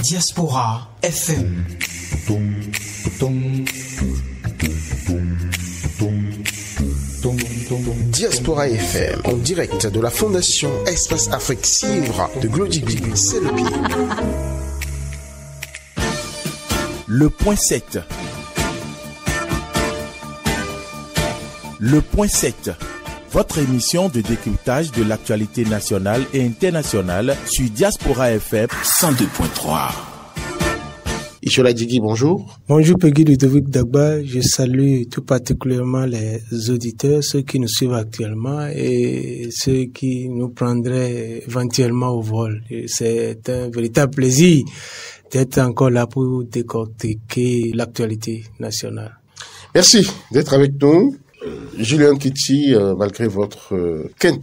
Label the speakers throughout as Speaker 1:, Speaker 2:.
Speaker 1: Diaspora FM.
Speaker 2: Diaspora FM, en direct de la Fondation Espace Afrique Civre de Glodibi, c'est le pied.
Speaker 3: Le point 7. Le point 7. Votre émission de décryptage de l'actualité nationale et internationale sur Diaspora FM 102.3.
Speaker 2: Ishola Djigui, bonjour.
Speaker 4: Bonjour Peggy Ludovic Dagba, je salue tout particulièrement les auditeurs, ceux qui nous suivent actuellement et ceux qui nous prendraient éventuellement au vol. C'est un véritable plaisir d'être encore là pour décortiquer l'actualité nationale.
Speaker 2: Merci d'être avec nous. Julien Kitty, malgré votre quinte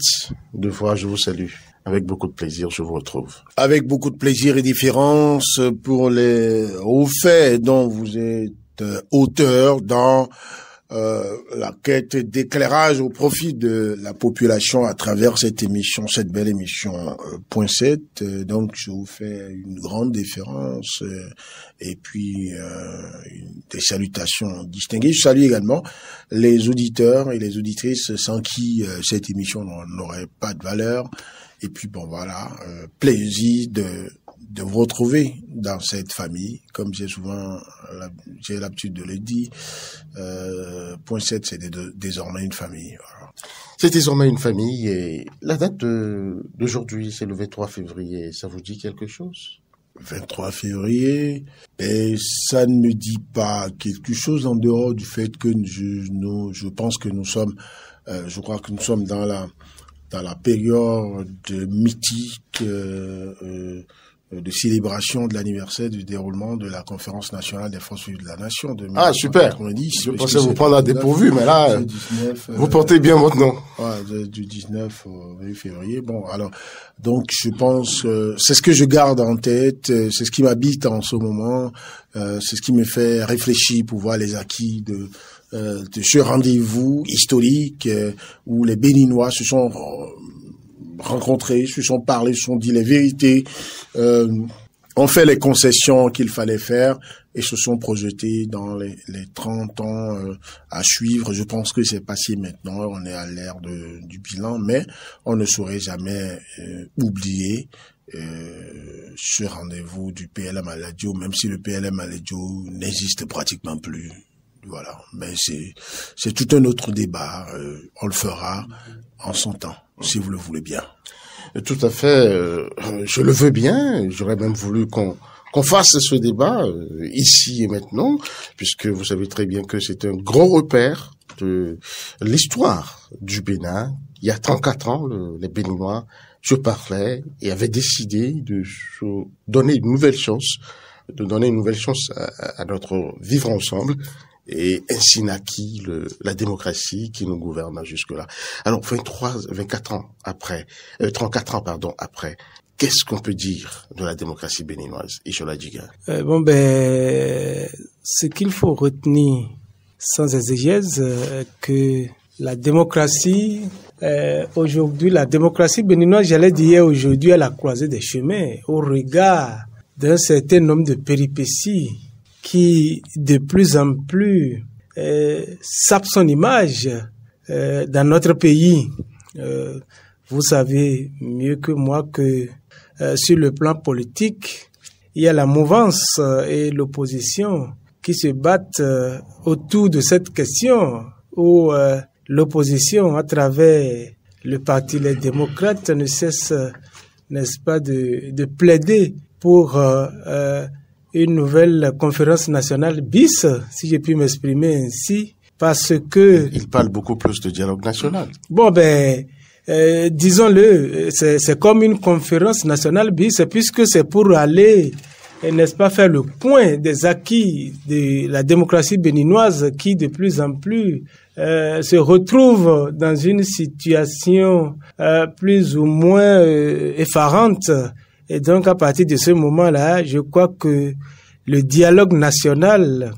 Speaker 2: de voix, je vous salue. Avec beaucoup de plaisir, je vous retrouve.
Speaker 5: Avec beaucoup de plaisir et différence pour les hauts faits dont vous êtes auteur dans la quête d'éclairage au profit de la population à travers cette émission, cette belle émission Point 7. Donc, je vous fais une grande déférence et puis des salutations distinguées. Je salue également les auditeurs et les auditrices sans qui cette émission n'aurait pas de valeur. Et puis bon voilà, plaisir de vous retrouver dans cette famille, comme j'ai l'habitude de le dire. Point 7, c'est désormais une famille. Voilà.
Speaker 2: C'est désormais une famille et la date d'aujourd'hui, c'est le 23 février. Ça vous dit quelque chose?
Speaker 5: 23 février, et ça ne me dit pas quelque chose en dehors du fait que je pense que nous sommes, je crois que nous sommes dans la période mythique de célébration de l'anniversaire du déroulement de la conférence nationale des forces vives de la nation de 1990.
Speaker 2: Super. Je pensais vous prendre à dépourvu, mais là, 19, vous portez bien votre nom.
Speaker 5: Du 19 au 8 février. Bon, alors, donc, je pense, c'est ce que je garde en tête, c'est ce qui m'habite en ce moment, c'est ce qui me fait réfléchir pour voir les acquis de ce rendez-vous historique où les Béninois se sont rencontrés, se sont parlé, se sont dit les vérités, ont fait les concessions qu'il fallait faire et se sont projetés dans les 30 ans à suivre. Je pense que c'est passé maintenant, on est à l'ère du bilan, mais on ne saurait jamais oublier ce rendez-vous du PLM à Aladio, même si le PLM à Aladio n'existe pratiquement plus. Voilà, mais c'est tout un autre débat. On le fera en son temps, si vous le voulez bien.
Speaker 2: Tout à fait. Je le veux bien. J'aurais même voulu qu'on fasse ce débat ici et maintenant, puisque vous savez très bien que c'est un gros repère de l'histoire du Bénin. Il y a 34 ans, les Béninois se parlaient et avaient décidé de se donner une nouvelle chance, à notre vivre ensemble. Et ainsi naquit la démocratie qui nous gouverne jusque-là. Alors, 34 ans après, qu'est-ce qu'on peut dire de la démocratie béninoise, Ishola Djigui?
Speaker 4: Ce qu'il faut retenir sans exégèse, que la démocratie, aujourd'hui, la démocratie béninoise, j'allais dire aujourd'hui à la croisée des chemins, au regard d'un certain nombre de péripéties qui de plus en plus sape son image dans notre pays. Vous savez mieux que moi que sur le plan politique, il y a la mouvance et l'opposition qui se battent autour de cette question où l'opposition, à travers le parti Les Démocrates, ne cesse, n'est-ce pas, de plaider pour une nouvelle conférence nationale bis, si j'ai pu m'exprimer ainsi, parce que...
Speaker 2: Il parle beaucoup plus de dialogue national.
Speaker 4: Disons-le, c'est comme une conférence nationale bis, puisque c'est pour aller, n'est-ce pas, faire le point des acquis de la démocratie béninoise qui, de plus en plus, se retrouve dans une situation plus ou moins effarante. Et donc, à partir de ce moment-là, je crois que le dialogue national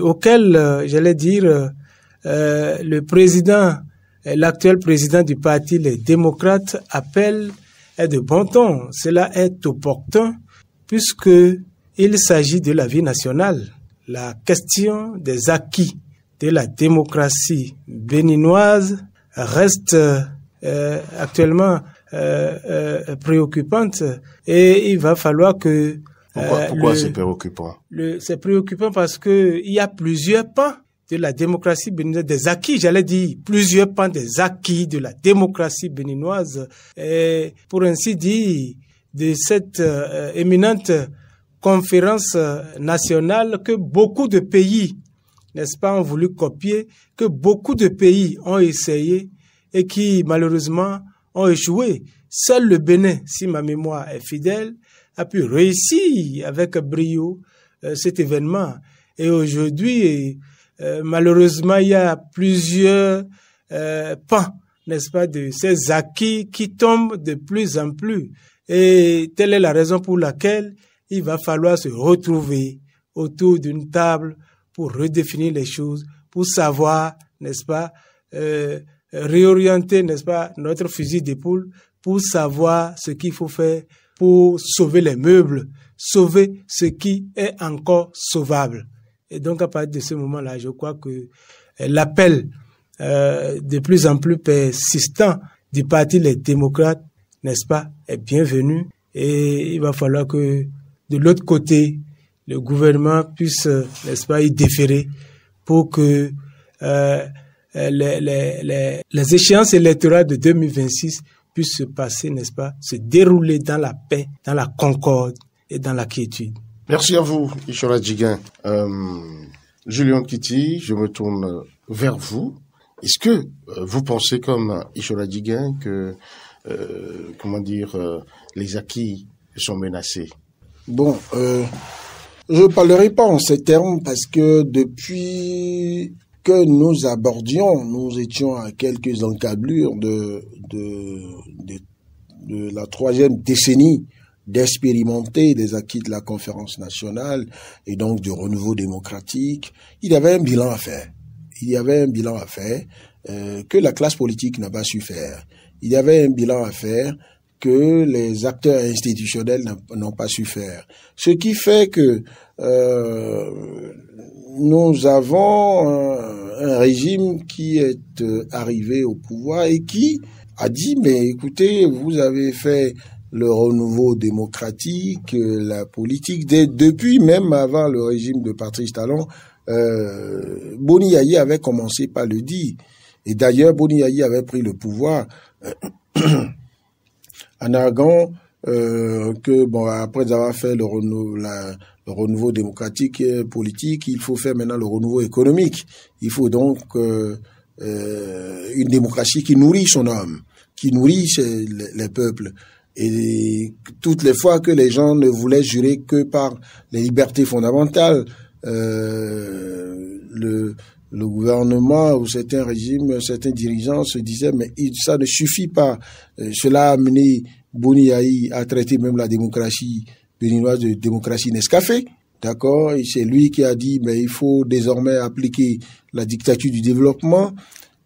Speaker 4: auquel, j'allais dire, l'actuel président du parti, les démocrates, appelle est de bon ton, cela est opportun, puisque il s'agit de la vie nationale. La question des acquis de la démocratie béninoise reste actuellement préoccupante et il va falloir que...
Speaker 2: Pourquoi c'est préoccupant?
Speaker 4: C'est préoccupant parce que il y a plusieurs pans de la démocratie béninoise, des acquis, j'allais dire, plusieurs pans des acquis de la démocratie béninoise, et pour ainsi dire, de cette éminente conférence nationale que beaucoup de pays, n'est-ce pas, ont voulu copier, que beaucoup de pays ont essayé et qui, malheureusement, ont échoué. Seul le Bénin, si ma mémoire est fidèle, a pu réussir avec brio cet événement. Et aujourd'hui, malheureusement, il y a plusieurs pans, n'est-ce pas, de ces acquis qui tombent de plus en plus. Et telle est la raison pour laquelle il va falloir se retrouver autour d'une table pour redéfinir les choses, pour savoir, n'est-ce pas, réorienter, n'est-ce pas, notre fusil d'épaule, pour savoir ce qu'il faut faire pour sauver les meubles, sauver ce qui est encore sauvable. Et donc, à partir de ce moment-là, je crois que l'appel de plus en plus persistant du Parti Les Démocrates, n'est-ce pas, est bienvenu. Et il va falloir que, de l'autre côté, le gouvernement puisse, n'est-ce pas, y déférer pour que les échéances électorales de 2026 puissent se passer, n'est-ce pas, se dérouler dans la paix, dans la concorde et dans la quiétude.
Speaker 2: Merci à vous, Ishola Djiguin. Julien Kiti, je me tourne vers vous. Est-ce que vous pensez comme Ishola Djiguin que, les acquis sont menacés?
Speaker 5: Bon, je ne parlerai pas en ces termes parce que depuis que nous abordions, nous étions à quelques encablures de la troisième décennie d'expérimenter des acquis de la conférence nationale et donc du renouveau démocratique. Il y avait un bilan à faire. Que la classe politique n'a pas su faire. Il y avait un bilan à faire que les acteurs institutionnels n'ont pas su faire. Ce qui fait que nous avons un régime qui est arrivé au pouvoir et qui a dit, mais écoutez, vous avez fait le renouveau démocratique, la politique, depuis même avant le régime de Patrice Talon, Boni Yayi avait commencé par le dire. Et d'ailleurs, Boni Yayi avait pris le pouvoir en arguant que, bon, après avoir fait le renouveau démocratique et politique, il faut faire maintenant le renouveau économique. Il faut donc une démocratie qui nourrit son homme, qui nourrit les peuples. Et toutes les fois que les gens ne voulaient jurer que par les libertés fondamentales, le gouvernement ou certains régimes, certains dirigeants se disaient mais ça ne suffit pas. Cela a amené Boni Yayi à traiter même la démocratie béninoise de démocratie Nescafé. D'accord? Et c'est lui qui a dit mais il faut désormais appliquer la dictature du développement.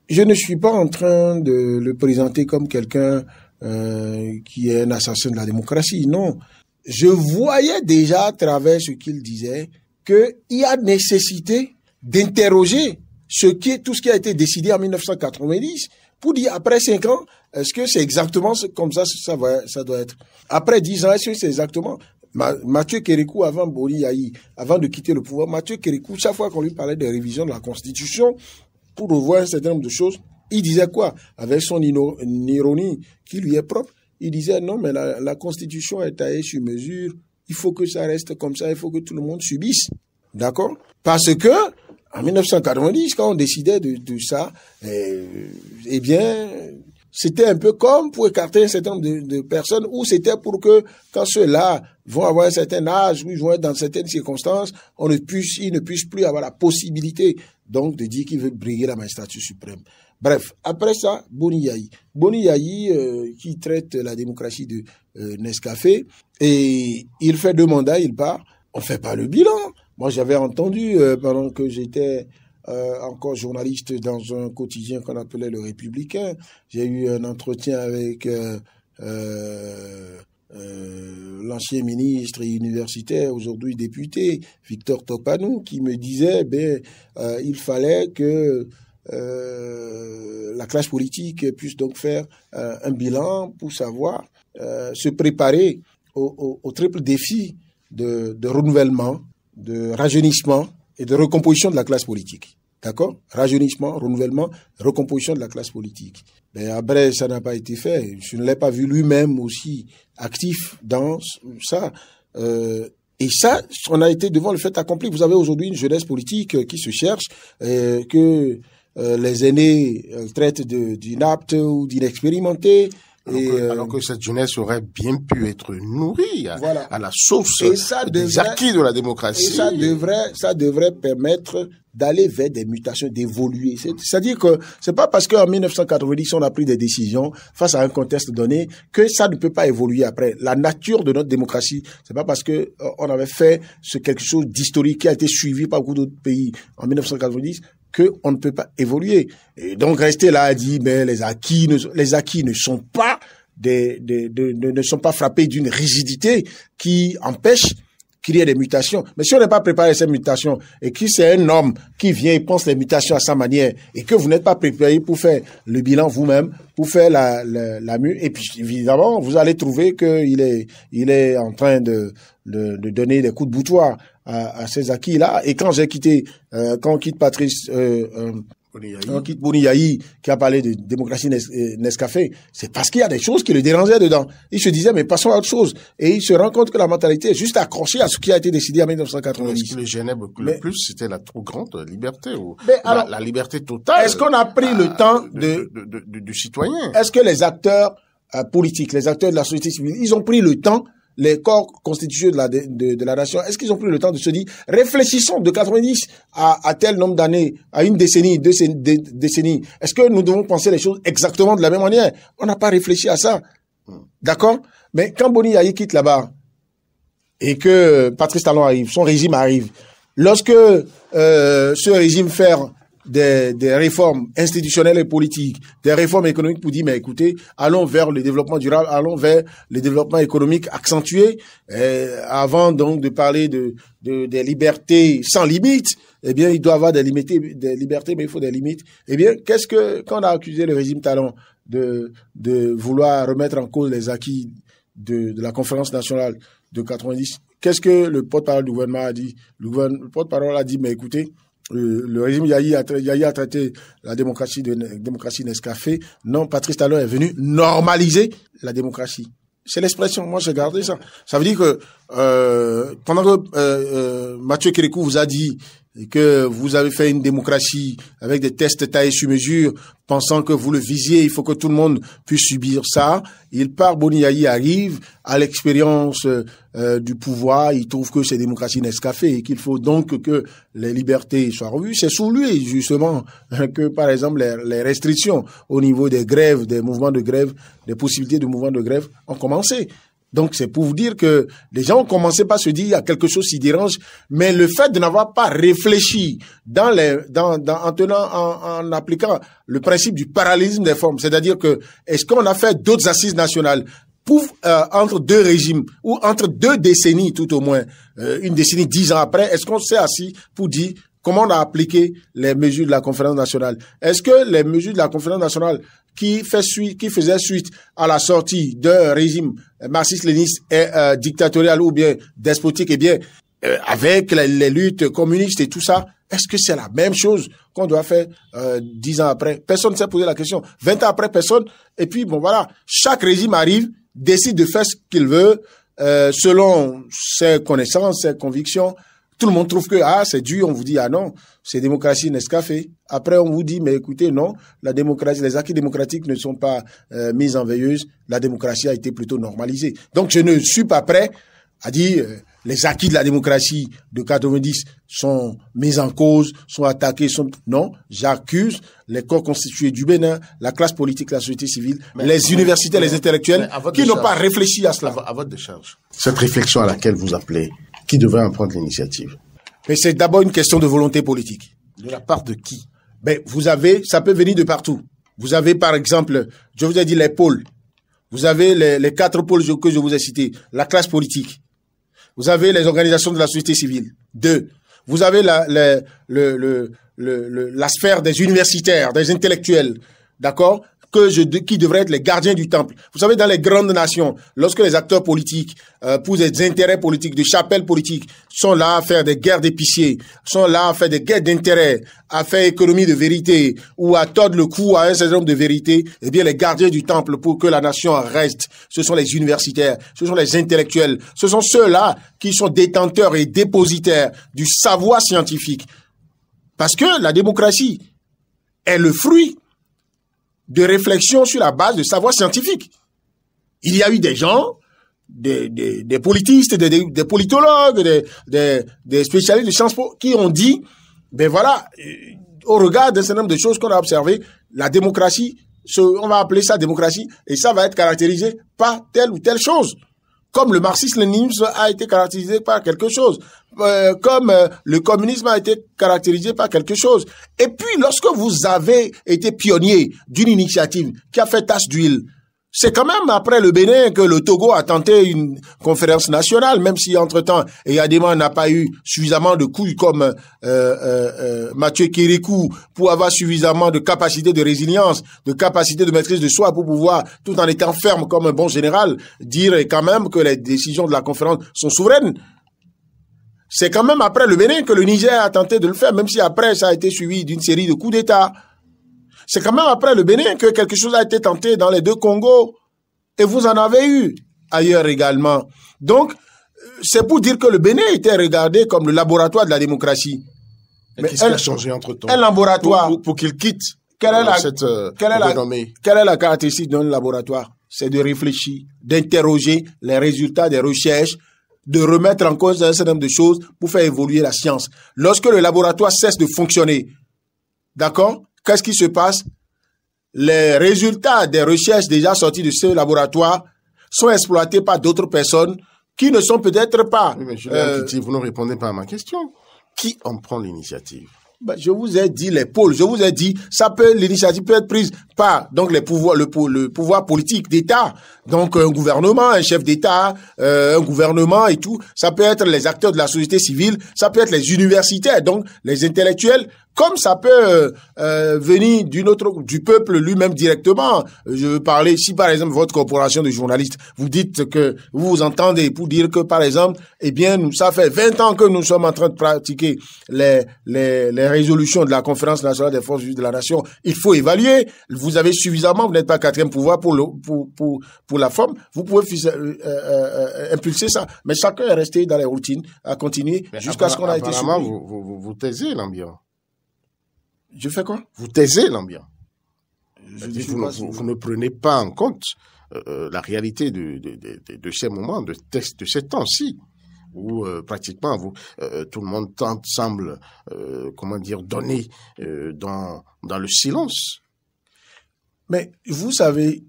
Speaker 5: Je ne suis pas en train de le présenter comme quelqu'un qui est un assassin de la démocratie. Non. Je voyais déjà à travers ce qu'il disait qu'il y a nécessité d'interroger tout ce qui a été décidé en 1990 pour dire après 5 ans, est-ce que c'est exactement comme ça doit être? Après 10 ans, est-ce que c'est exactement? Mathieu Kérékou, avant Boni Yayi, avant de quitter le pouvoir, Mathieu Kérékou, chaque fois qu'on lui parlait de révision de la Constitution, pour revoir un certain nombre de choses, il disait quoi? Avec son ironie qui lui est propre, il disait non, mais la Constitution est taillée sur mesure, il faut que ça reste comme ça, il faut que tout le monde subisse. D'accord? Parce que, en 1990, quand on décidait de ça, eh bien, c'était un peu comme pour écarter un certain nombre de personnes, ou c'était pour que, quand ceux-là vont avoir un certain âge, ou ils vont être dans certaines circonstances, ils ne puissent plus avoir la possibilité, donc, de dire qu'ils veulent briguer la magistrature suprême. Bref, après ça, Boni Yayi. Boni Yayi, qui traite la démocratie de Nescafé, et il fait 2 mandats, il part. On fait pas le bilan. Moi, j'avais entendu, pendant que j'étais encore journaliste dans un quotidien qu'on appelait Le Républicain, j'ai eu un entretien avec l'ancien ministre et universitaire, aujourd'hui député, Victor Topanou, qui me disait, il fallait que la classe politique puisse donc faire un bilan pour savoir se préparer au triple défi de renouvellement, de rajeunissement et de recomposition de la classe politique. D'accord? Rajeunissement, renouvellement, recomposition de la classe politique. Mais après, ça n'a pas été fait. Je ne l'ai pas vu lui-même aussi actif dans ça. Et ça, on a été devant le fait accompli. Vous avez aujourd'hui une jeunesse politique qui se cherche, que les aînés traitent d'inapte ou d'inexpérimenté.
Speaker 2: Alors que cette jeunesse aurait bien pu être nourrie à la source des acquis de la démocratie.
Speaker 5: Et ça devrait permettre d'aller vers des mutations, d'évoluer. C'est-à-dire que c'est pas parce qu'en 1990 on a pris des décisions face à un contexte donné que ça ne peut pas évoluer après. La nature de notre démocratie, c'est pas parce que on avait fait quelque chose d'historique qui a été suivi par beaucoup d'autres pays en 1990 qu'on ne peut pas évoluer. Et donc rester là à dire les acquis ne sont pas ne sont pas frappés d'une rigidité qui empêche qu'il y ait des mutations. Mais si on n'est pas préparé à ces mutations et que c'est un homme qui vient et pense les mutations à sa manière et que vous n'êtes pas préparé pour faire le bilan vous-même, pour faire la mue, et puis évidemment vous allez trouver qu'il est en train de donner des coups de boutoir à ces acquis-là. Et quand quand on quitte Patrice Boni Yayi, qui a parlé de démocratie Nescafé, c'est parce qu'il y a des choses qui le dérangeaient dedans. Il se disait, mais passons à autre chose. Et il se rend compte que la mentalité est juste accrochée à ce qui a été décidé en 1990.
Speaker 2: Ce qui le gênait le plus, c'était la trop grande liberté,
Speaker 5: alors,
Speaker 2: la liberté totale.
Speaker 5: Est-ce qu'on a pris le temps
Speaker 2: du citoyen?
Speaker 5: Est-ce que les acteurs politiques, les acteurs de la société civile, ils ont pris le temps, les corps constitués de la nation, est-ce qu'ils ont pris le temps de se dire, réfléchissons de 90 à tel nombre d'années, à une décennie, deux décennies, est-ce que nous devons penser les choses exactement de la même manière? On n'a pas réfléchi à ça. D'accord? Mais quand Boni Yayi quitte là-bas, et que Patrice Talon arrive, son régime arrive, lorsque ce régime fait des réformes institutionnelles et politiques, des réformes économiques pour dire, mais écoutez, allons vers le développement durable, allons vers le développement économique accentué, avant donc de parler des libertés sans limite, eh bien, il doit y avoir des libertés, mais il faut des limites. Eh bien, quand on a accusé le régime Talon de vouloir remettre en cause les acquis de la conférence nationale de 90, qu'est-ce que le porte-parole du gouvernement a dit? Le porte-parole a dit, mais écoutez, le régime Yayi a traité la démocratie Nescafé. Non, Patrice Talon est venu normaliser la démocratie. C'est l'expression. Moi, j'ai gardé ça. Ça veut dire que pendant que Mathieu Kérékou vous a dit que vous avez fait une démocratie avec des tests taillés sur mesure, pensant que vous le visiez, il faut que tout le monde puisse subir ça. Il part, Boni Yayi arrive à l'expérience du pouvoir, il trouve que c'est démocratie Nescafé et qu'il faut donc que les libertés soient revues. C'est sous lui, justement, que, par exemple, les restrictions au niveau des grèves, des mouvements de grève, des possibilités de mouvements de grève ont commencé. Donc, c'est pour vous dire que les gens ont commencé par se dire, il y a quelque chose qui dérange, mais le fait de n'avoir pas réfléchi en appliquant le principe du parallélisme des formes, c'est-à-dire que, est-ce qu'on a fait d'autres assises nationales entre deux régimes, ou entre 2 décennies tout au moins, une décennie, 10 ans après, est-ce qu'on s'est assis pour dire comment on a appliqué les mesures de la conférence nationale? Est-ce que les mesures de la conférence nationale qui faisait suite à la sortie d'un régime marxiste-léniniste et dictatorial ou bien despotique, eh bien, avec les luttes communistes et tout ça, est-ce que c'est la même chose qu'on doit faire 10 ans après? Personne ne s'est posé la question. 20 ans après, personne. Et puis, bon, voilà, chaque régime arrive, décide de faire ce qu'il veut, selon ses connaissances, ses convictions. Tout le monde trouve que, c'est dur, on vous dit, non, c'est démocratie Nescafé. Après, on vous dit, mais écoutez, non, la démocratie, les acquis démocratiques ne sont pas mis en veilleuse. La démocratie a été plutôt normalisée. Donc, je ne suis pas prêt à dire, les acquis de la démocratie de 90 sont mis en cause, sont attaqués, non, j'accuse les corps constitués du Bénin, la classe politique, la société civile, les universités, les intellectuels, qui n'ont pas réfléchi à cela.
Speaker 2: À votre décharge. Cette réflexion à laquelle vous appelez, qui devrait en prendre l'initiative?
Speaker 5: Mais c'est d'abord une question de volonté politique.
Speaker 2: De la part de qui?
Speaker 5: Ça peut venir de partout. Vous avez, par exemple, je vous ai dit les pôles. Vous avez les 4 pôles que je vous ai cités. La classe politique. Vous avez les organisations de la société civile. 2. Vous avez la sphère des universitaires, des intellectuels. D'accord? Qui devraient être les gardiens du temple. Vous savez, dans les grandes nations, lorsque les acteurs politiques, pour des intérêts politiques, de chapelles politiques, sont là à faire des guerres d'épiciers, sont là à faire des guerres d'intérêts, à faire économie de vérité, ou à tordre le cou à un certain nombre de vérités, eh bien, les gardiens du temple pour que la nation reste, ce sont les universitaires, ce sont les intellectuels, ce sont ceux-là qui sont détenteurs et dépositaires du savoir scientifique. Parce que la démocratie est le fruit de réflexion sur la base de savoir scientifique. Il y a eu des gens, des politistes, des politologues, des spécialistes de Sciences Po qui ont dit, ben voilà, au regard d'un certain nombre de choses qu'on a observées, la démocratie, on va appeler ça démocratie, et ça va être caractérisé par telle ou telle chose. Comme le marxisme-léninisme a été caractérisé par quelque chose, comme le communisme a été caractérisé par quelque chose. Et puis, lorsque vous avez été pionnier d'une initiative qui a fait tache d'huile, c'est quand même après le Bénin que le Togo a tenté une conférence nationale, même si entre-temps, Eyadema n'a pas eu suffisamment de couilles comme Mathieu Kérékou pour avoir suffisamment de capacité de résilience, de capacité de maîtrise de soi pour pouvoir, tout en étant ferme comme un bon général, dire quand même que les décisions de la conférence sont souveraines. C'est quand même après le Bénin que le Niger a tenté de le faire, même si après ça a été suivi d'une série de coups d'État. C'est quand même après le Bénin que quelque chose a été tenté dans les 2 Congos. Et vous en avez eu ailleurs également. Donc, c'est pour dire que le Bénin était regardé comme le laboratoire de la démocratie.
Speaker 2: Mais qu'est-ce qui a changé entre-temps?
Speaker 5: Un laboratoire.
Speaker 2: Pour qu'il quitte
Speaker 5: quelle est la caractéristique d'un laboratoire? C'est de réfléchir, d'interroger les résultats des recherches, de remettre en cause un certain nombre de choses pour faire évoluer la science. Lorsque le laboratoire cesse de fonctionner, d'accord? Qu'est-ce qui se passe? Les résultats des recherches déjà sorties de ce laboratoire sont exploités par d'autres personnes qui ne sont peut-être pas...
Speaker 2: Oui, mais Julien Kiti, vous ne répondez pas à ma question. Qui en prend l'initiative?
Speaker 5: Je vous ai dit les pôles. Je vous ai dit, l'initiative peut être prise par donc le pouvoir politique d'État, donc un gouvernement, un chef d'État, un gouvernement et tout. Ça peut être les acteurs de la société civile, ça peut être les universitaires, donc les intellectuels, comme ça peut venir du peuple lui-même directement. Je veux parler, si par exemple votre corporation de journalistes, vous dites que vous vous entendez pour dire que par exemple, eh bien, ça fait 20 ans que nous sommes en train de pratiquer les résolutions de la Conférence nationale des forces vives de la nation. Il faut évaluer. Vous avez suffisamment, vous n'êtes pas 4e pouvoir pour la forme. Vous pouvez impulser ça. Mais chacun est resté dans les routines à continuer jusqu'à ce qu'on a été soumis.
Speaker 2: Apparemment, vous taisez l'ambiance.
Speaker 5: Je fais quoi?
Speaker 2: Vous taisez l'ambiance. Vous ne prenez pas en compte la réalité de ces moments, de ces temps-ci, où pratiquement tout le monde semble, donner dans le silence.
Speaker 5: Mais vous savez,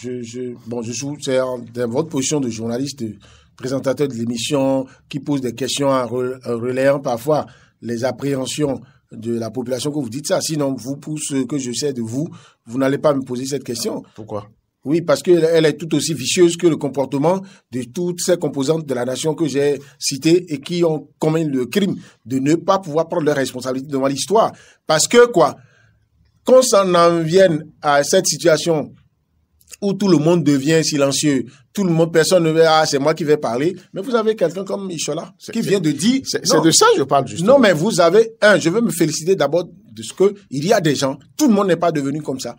Speaker 5: c'est dans votre position de journaliste, de présentateur de l'émission, qui pose des questions en relayant parfois les appréhensions de la population que vous dites ça. Sinon, vous, pour ce que je sais de vous, vous n'allez pas me poser cette question.
Speaker 2: Pourquoi?
Speaker 5: Oui, parce qu'elle est tout aussi vicieuse que le comportement de toutes ces composantes de la nation que j'ai citées et qui ont commis le crime de ne pas pouvoir prendre leurs responsabilités devant l'histoire. Parce que, qu'on s'en en vienne à cette situation où tout le monde devient silencieux, personne ne veut, c'est moi qui vais parler, mais vous avez quelqu'un comme Ishola qui vient de dire...
Speaker 2: C'est de ça que je parle justement.
Speaker 5: Non, mais vous avez... je veux me féliciter d'abord de ce que il y a des gens, tout le monde n'est pas devenu comme ça.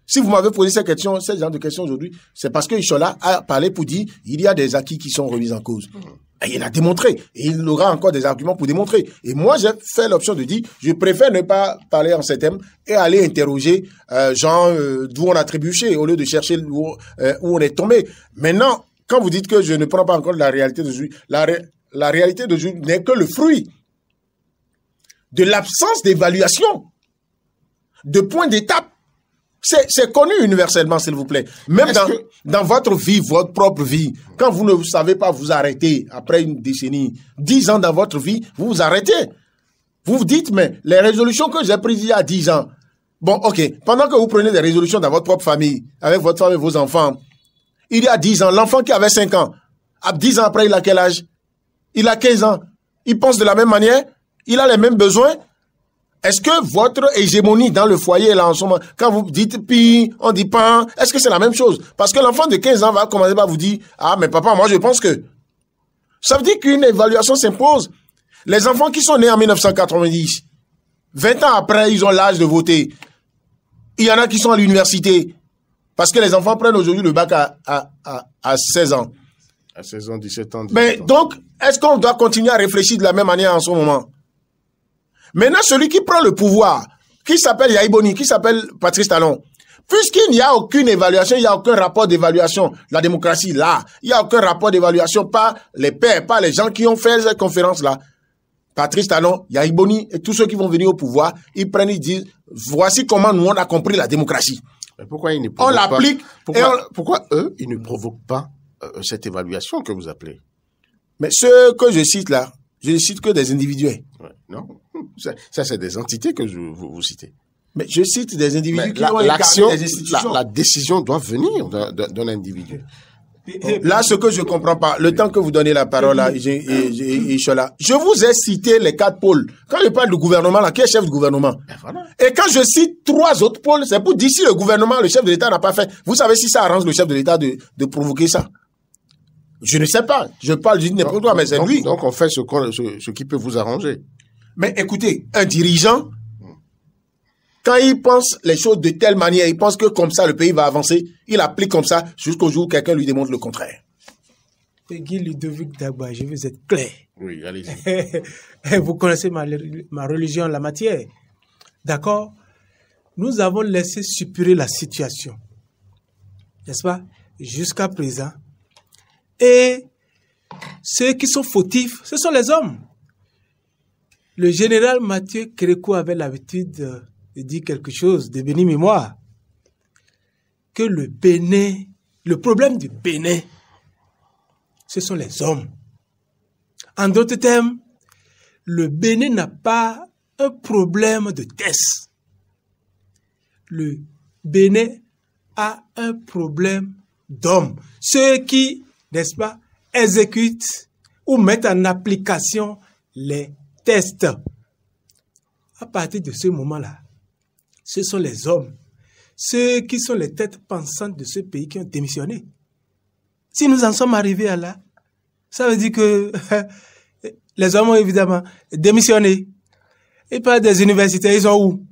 Speaker 5: Si vous m'avez posé cette genre de questions aujourd'hui, c'est parce que Ishola a parlé pour dire il y a des acquis qui sont remis en cause. Et il a démontré. Et il aura encore des arguments pour démontrer. Et moi, j'ai fait l'option de dire je préfère ne pas parler en ces termes et aller interroger d'où on a trébuché au lieu de chercher où on est tombé. Maintenant, quand vous dites que je ne prends pas en compte la réalité d'aujourd'hui, la réalité d'aujourd'hui n'est que le fruit de l'absence d'évaluation, de points d'étape. C'est connu universellement, s'il vous plaît. Même dans votre vie, votre propre vie, quand vous ne savez pas vous arrêter après une décennie, 10 ans dans votre vie, vous vous arrêtez. Vous vous dites, mais les résolutions que j'ai prises il y a 10 ans, bon, ok, pendant que vous prenez des résolutions dans votre propre famille, avec votre femme et vos enfants, il y a 10 ans, l'enfant qui avait 5 ans, 10 ans après, il a quel âge? Il a 15 ans. Il pense de la même manière? Il a les mêmes besoins? Est-ce que votre hégémonie dans le foyer, là, en ce moment, quand vous dites pi, on dit pan, est-ce que c'est la même chose? Parce que l'enfant de 15 ans va commencer par vous dire, ah, mais papa, moi, je pense que. Ça veut dire qu'une évaluation s'impose. Les enfants qui sont nés en 1990, 20 ans après, ils ont l'âge de voter. Il y en a qui sont à l'université. Parce que les enfants prennent aujourd'hui le bac à 16 ans.
Speaker 2: À 16 ans, 17 ans. 17
Speaker 5: Mais
Speaker 2: ans.
Speaker 5: donc, est-ce qu'on doit continuer à réfléchir de la même manière en ce moment? Maintenant, celui qui prend le pouvoir, qui s'appelle Yahi Boni, qui s'appelle Patrice Talon, puisqu'il n'y a aucune évaluation, il n'y a aucun rapport d'évaluation, la démocratie, là, il n'y a aucun rapport d'évaluation par les pairs, par les gens qui ont fait cette conférence-là. Patrice Talon, Yahi Boni et tous ceux qui vont venir au pouvoir, ils prennent, ils disent, voici comment nous on a compris la démocratie.
Speaker 2: Mais pourquoi ils ne
Speaker 5: On
Speaker 2: provoquent pas,
Speaker 5: l'applique.
Speaker 2: pourquoi eux, ils ne provoquent pas cette évaluation que vous appelez?
Speaker 5: Mais ceux que je cite là, je ne cite que des individuels.
Speaker 2: Ouais, non, ça c'est des entités que vous citez.
Speaker 5: Mais je cite des individus
Speaker 2: Mais
Speaker 5: qui ont
Speaker 2: l'action,
Speaker 5: incarné des institutions.
Speaker 2: la décision doit venir d'un individu.
Speaker 5: Là, ce que je comprends pas, le temps que vous donnez la parole là, je vous ai cité les 4 pôles. Quand je parle du gouvernement là, qui est chef du gouvernement?
Speaker 2: Ben voilà.
Speaker 5: Et quand je cite 3 autres pôles, c'est pour dire si le gouvernement, le chef de l'État n'a pas fait. Vous savez si ça arrange le chef de l'État de provoquer ça? Je ne sais pas. Je parle de n'importe quoi, mais c'est lui.
Speaker 2: Donc on fait ce qui peut vous arranger.
Speaker 5: Mais écoutez, un dirigeant, quand il pense les choses de telle manière, il pense que comme ça le pays va avancer, il applique comme ça jusqu'au jour où quelqu'un lui démontre le contraire.
Speaker 4: Guy Ludovic Dagba, je veux être clair.
Speaker 2: Oui, allez-y.
Speaker 4: Vous connaissez ma religion en la matière. D'accord? Nous avons laissé suppurer la situation. N'est-ce pas? Jusqu'à présent. Et ceux qui sont fautifs, ce sont les hommes. Le général Mathieu Kérékou avait l'habitude de dire quelque chose de béni mémoire. Que le Bénin, le problème du Bénin, ce sont les hommes. En d'autres termes, le Bénin n'a pas un problème de test. Le Bénin a un problème d'hommes. Ceux qui, n'est-ce pas, exécutent ou mettent en application les tests. À partir de ce moment-là, ce sont les hommes, ceux qui sont les têtes pensantes de ce pays qui ont démissionné. Si nous en sommes arrivés à là, ça veut dire que les hommes ont évidemment démissionné. Ils parlent des universités, ils sont où?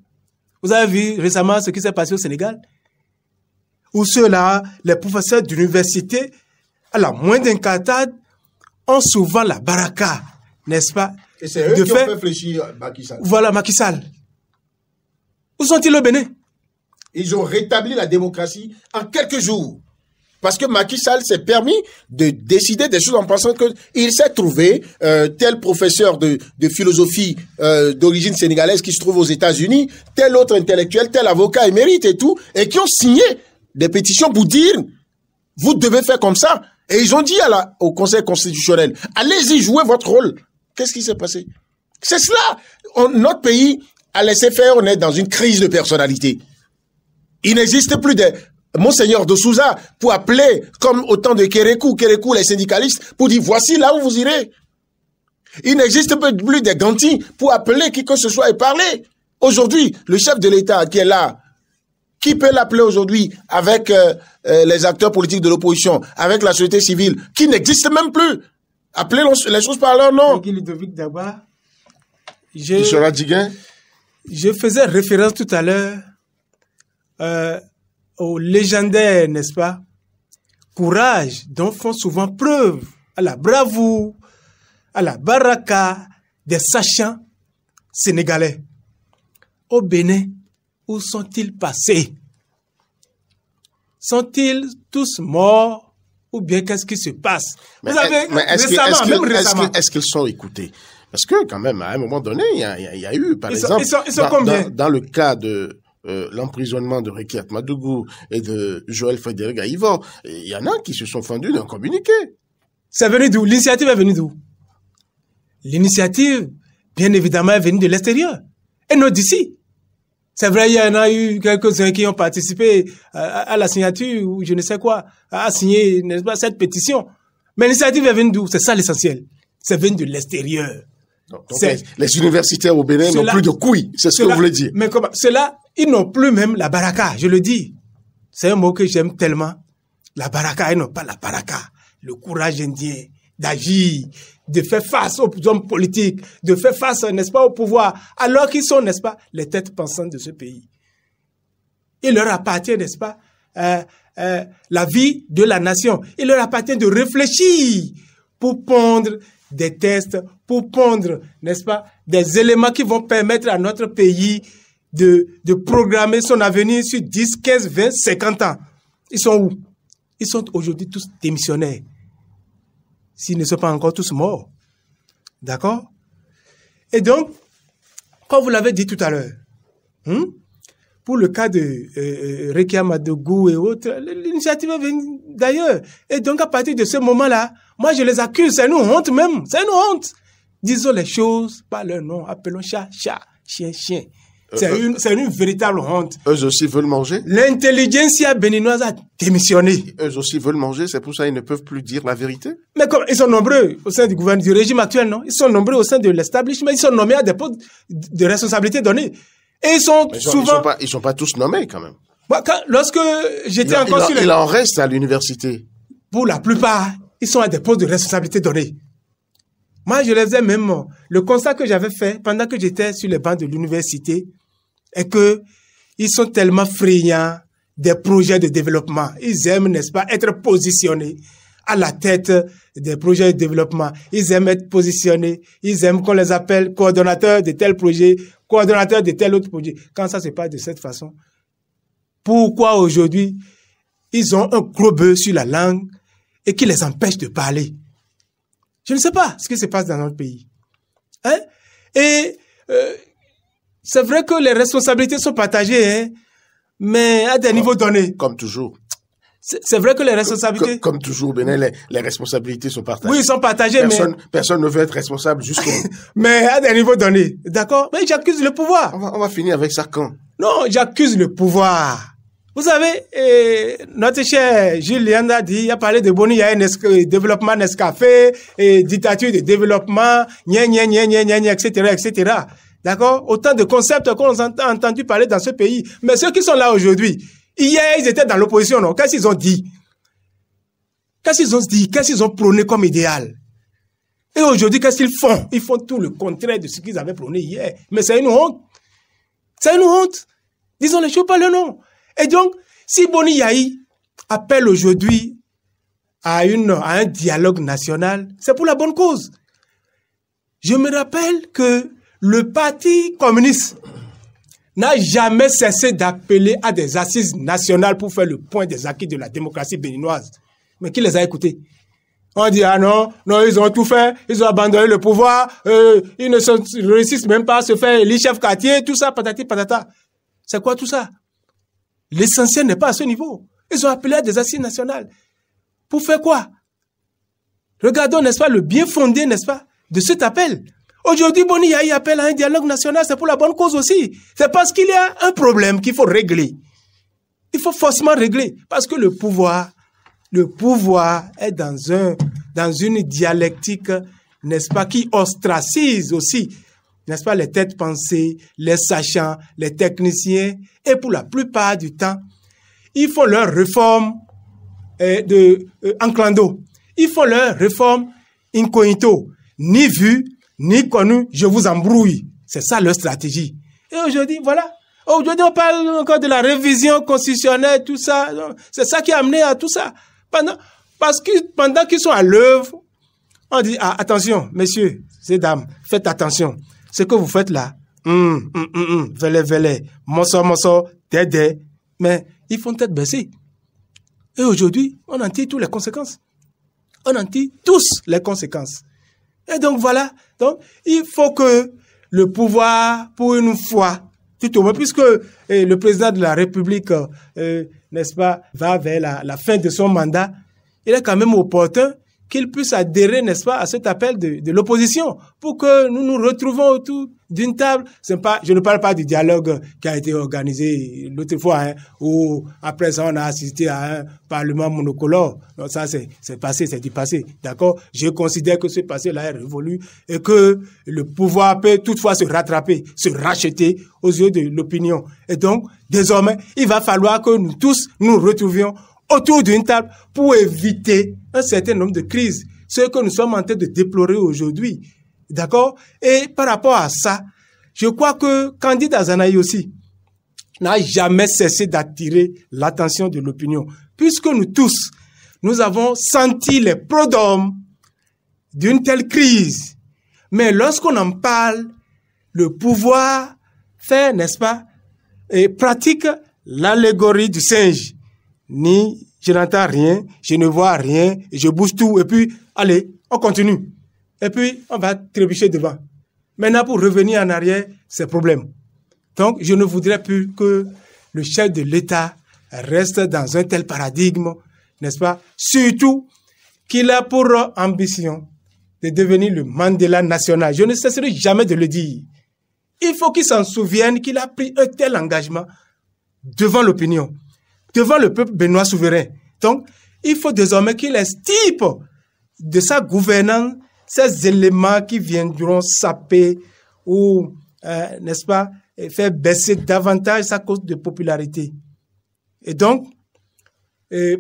Speaker 4: Vous avez vu récemment ce qui s'est passé au Sénégal? Où ceux-là, les professeurs d'université, à la moindre incartade, ont souvent la baraka, n'est-ce pas?
Speaker 5: Et c'est eux qui ont fait fléchir Macky Sall.
Speaker 4: Voilà, Macky Sall. Où sont-ils au Bénin?
Speaker 5: Ils ont rétabli la démocratie en quelques jours. Parce que Macky Sall s'est permis de décider des choses en pensant qu'il s'est trouvé tel professeur de philosophie d'origine sénégalaise qui se trouve aux États-Unis, tel autre intellectuel, tel avocat émérite et tout, et qui ont signé des pétitions pour dire vous devez faire comme ça. Et ils ont dit au Conseil constitutionnel, allez-y, jouez votre rôle. Qu'est-ce qui s'est passé? C'est cela. Notre pays a laissé faire, on est dans une crise de personnalité. Il n'existe plus de Monseigneur de Souza pour appeler, comme au temps de Kérékou, les syndicalistes, pour dire voici là où vous irez. Il n'existe plus de Ganti pour appeler qui que ce soit et parler. Aujourd'hui, le chef de l'État qui est là, qui peut l'appeler aujourd'hui avec les acteurs politiques de l'opposition, avec la société civile, qui n'existe même plus. Appelez les choses par leur nom.
Speaker 4: Ludovic Dagba,
Speaker 2: Je
Speaker 4: faisais référence tout à l'heure au légendaire, n'est-ce pas, courage dont font souvent preuve à la bravoure, à la baraka des sachants sénégalais. Au Bénin, où sont-ils passés? Sont-ils tous morts ou bien qu'est-ce qui se passe?
Speaker 2: Mais est-ce qu'ils sont écoutés? Parce que quand même, à un moment donné, il y a eu, par exemple, dans le cas de l'emprisonnement de Rekiat Madougou et de Joël Frédéric Aïvor, il y en a qui se sont fendus d'un communiqué.
Speaker 4: C'est venu d'où? L'initiative est venue d'où? L'initiative, bien évidemment, est venue de l'extérieur et non d'ici. C'est vrai, il y en a eu quelques-uns qui ont participé à la signature ou je ne sais quoi, à signer, n'est-ce pas, cette pétition. Mais l'initiative est venue d'où? C'est ça l'essentiel. C'est venu de l'extérieur.
Speaker 2: Donc les universitaires au Bénin n'ont plus de couilles, c'est ce que vous voulez dire.
Speaker 4: Mais comment? Ceux-là, ils n'ont plus même la baraka, je le dis. C'est un mot que j'aime tellement. La baraka, ils n'ont pas la baraka. Le courage indien d'agir, de faire face aux hommes politiques, de faire face, n'est-ce pas, au pouvoir, alors qu'ils sont, n'est-ce pas, les têtes pensantes de ce pays. Il leur appartient, n'est-ce pas, la vie de la nation. Il leur appartient de réfléchir pour pondre des tests, pour pondre, n'est-ce pas, des éléments qui vont permettre à notre pays de programmer son avenir sur 10, 15, 20, 50 ans. Ils sont où? Ils sont aujourd'hui tous démissionnaires. S'ils ne sont pas encore tous morts. D'accord? Et donc, comme vous l'avez dit tout à l'heure, pour le cas de Rekia Madougou et autres, l'initiative est venue d'ailleurs. Et donc, à partir de ce moment-là, moi, je les accuse. C'est une honte même. C'est une honte. Disons les choses par leur nom. Appelons chat, chat, chien, chien. C'est une véritable honte.
Speaker 2: Eux aussi veulent manger.
Speaker 4: L'intelligentsia béninoise a démissionné.
Speaker 2: Eux aussi veulent manger, c'est pour ça qu'ils ne peuvent plus dire la vérité.
Speaker 4: Mais comme ils sont nombreux au sein du gouvernement, du régime actuel, non? Ils sont nombreux au sein de l'establishment. Ils sont nommés à des postes de responsabilité donnés. Et ils sont souvent...
Speaker 2: Ils sont pas tous nommés quand même.
Speaker 4: Lorsque j'étais encore sur...
Speaker 2: Il en reste à l'université.
Speaker 4: Pour la plupart, ils sont à des postes de responsabilité donnés. Moi, je les ai même... Le constat que j'avais fait pendant que j'étais sur les bancs de l'université est que ils sont tellement friands des projets de développement. Ils aiment, n'est-ce pas, être positionnés à la tête des projets de développement. Ils aiment être positionnés. Ils aiment qu'on les appelle coordonnateurs de tel projet, coordonnateurs de tel autre projet. Quand ça se passe de cette façon, pourquoi aujourd'hui ils ont un gros bœuf sur la langue et qui les empêche de parler? Je ne sais pas ce qui se passe dans notre pays. Hein? Et c'est vrai que les responsabilités sont partagées, hein, mais à des niveaux donnés.
Speaker 2: Comme toujours.
Speaker 4: C'est vrai que les responsabilités...
Speaker 2: Comme toujours, Bénin, les responsabilités sont partagées.
Speaker 4: Oui, ils sont partagés,
Speaker 2: Personne ne veut être responsable jusqu'au bout.
Speaker 4: Mais à des niveaux donnés, d'accord? Mais j'accuse le pouvoir.
Speaker 2: On va finir avec ça quand?
Speaker 4: Non, j'accuse le pouvoir. Vous savez, notre cher Jules Léandre a parlé de Boni Yaye, développement Nescafé, et dictature de développement, etc., etc. D'accord? Autant de concepts qu'on a entendu parler dans ce pays. Mais ceux qui sont là aujourd'hui, hier, ils étaient dans l'opposition, non? Qu'est-ce qu'ils ont dit? Qu'est-ce qu'ils ont prôné comme idéal? Et aujourd'hui, qu'est-ce qu'ils font? Ils font tout le contraire de ce qu'ils avaient prôné hier. Mais c'est une honte. C'est une honte. Disons les choses par le nom. Et donc, si Boni Yaye appelle aujourd'hui à un dialogue national, c'est pour la bonne cause. Je me rappelle que le Parti communiste n'a jamais cessé d'appeler à des assises nationales pour faire le point des acquis de la démocratie béninoise. Mais qui les a écoutés? On dit, ah non, ils ont tout fait, ils ont abandonné le pouvoir, ils ne réussissent même pas à se faire élire chef quartier, tout ça, patati patata. C'est quoi tout ça? L'essentiel n'est pas à ce niveau. Ils ont appelé à des assises nationales. Pour faire quoi? Regardons, n'est-ce pas, le bien fondé, n'est-ce pas, de cet appel. Aujourd'hui, Boni Yaye appelle à un dialogue national, c'est pour la bonne cause aussi. C'est parce qu'il y a un problème qu'il faut régler. Il faut forcément régler. Parce que le pouvoir est dans une dialectique, n'est-ce pas, qui ostracise aussi, n'est-ce pas, les têtes pensées, les sachants, les techniciens. Et pour la plupart du temps, ils font leur réforme en clando. Ils font leur réforme incognito. Ni vu, ni connu, je vous embrouille. C'est ça leur stratégie. Et aujourd'hui, voilà. Aujourd'hui, on parle encore de la révision constitutionnelle, tout ça. C'est ça qui a amené à tout ça. Parce que pendant qu'ils sont à l'œuvre, on dit, ah, attention, messieurs, ces dames, faites attention. Ce que vous faites là, vele, mosso, dédé. Mais ils font tête baissée. Et aujourd'hui, on en tire toutes les conséquences. On en tire tous les conséquences. Et donc voilà, donc il faut que le pouvoir, pour une fois, tout au moins, puisque le président de la République, n'est-ce pas, va vers la fin de son mandat, il est quand même opportun qu'ils puissent adhérer, n'est-ce pas, à cet appel de l'opposition pour que nous nous retrouvons autour d'une table. Je ne parle pas du dialogue qui a été organisé l'autre fois, hein, où après ça on a assisté à un parlement monocolore. Donc ça c'est passé, c'est du passé, d'accord. Je considère que ce passé-là est révolu et que le pouvoir peut toutefois se rattraper, se racheter aux yeux de l'opinion. Et donc désormais, il va falloir que nous tous nous retrouvions autour d'une table pour éviter un certain nombre de crises, ce que nous sommes en train de déplorer aujourd'hui. D'accord? Et par rapport à ça, je crois que Candide Azanaï aussi n'a jamais cessé d'attirer l'attention de l'opinion, puisque nous tous, nous avons senti les prodromes d'une telle crise. Mais lorsqu'on en parle, le pouvoir fait, n'est-ce pas, et pratique l'allégorie du singe. Ni je n'entends rien, je ne vois rien, je bouge tout, et puis, allez, on continue. Et puis, on va trébucher devant. Maintenant, pour revenir en arrière, c'est problème. Donc, je ne voudrais plus que le chef de l'État reste dans un tel paradigme, n'est-ce pas? Surtout qu'il a pour ambition de devenir le Mandela national. Je ne cesserai jamais de le dire. Il faut qu'il s'en souvienne qu'il a pris un tel engagement devant l'opinion, devant le peuple béninois souverain. Donc, il faut désormais qu'il extirpe de sa gouvernance ces éléments qui viendront saper ou, n'est-ce pas, faire baisser davantage sa cote de popularité. Et donc,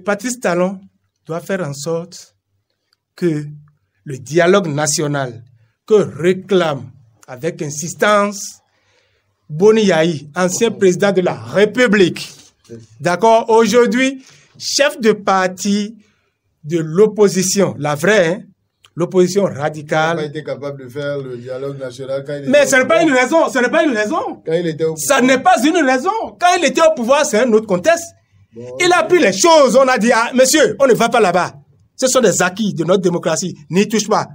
Speaker 4: Patrice Talon doit faire en sorte que le dialogue national que réclame avec insistance Boni Yayi, ancien président de la République, d'accord, aujourd'hui, chef de parti de l'opposition, la vraie, hein, l'opposition radicale.
Speaker 5: Il n'a pas été capable de faire le dialogue national quand il était
Speaker 4: Mais ce n'est pas une raison, ce n'est pas une raison.
Speaker 5: Quand il était au pouvoir.
Speaker 4: Ça n'est pas une raison. Quand il était au pouvoir, c'est un autre contexte. Bon, il a pris les choses, on a dit, ah, monsieur, on ne va pas là-bas. Ce sont des acquis de notre démocratie, n'y touche pas.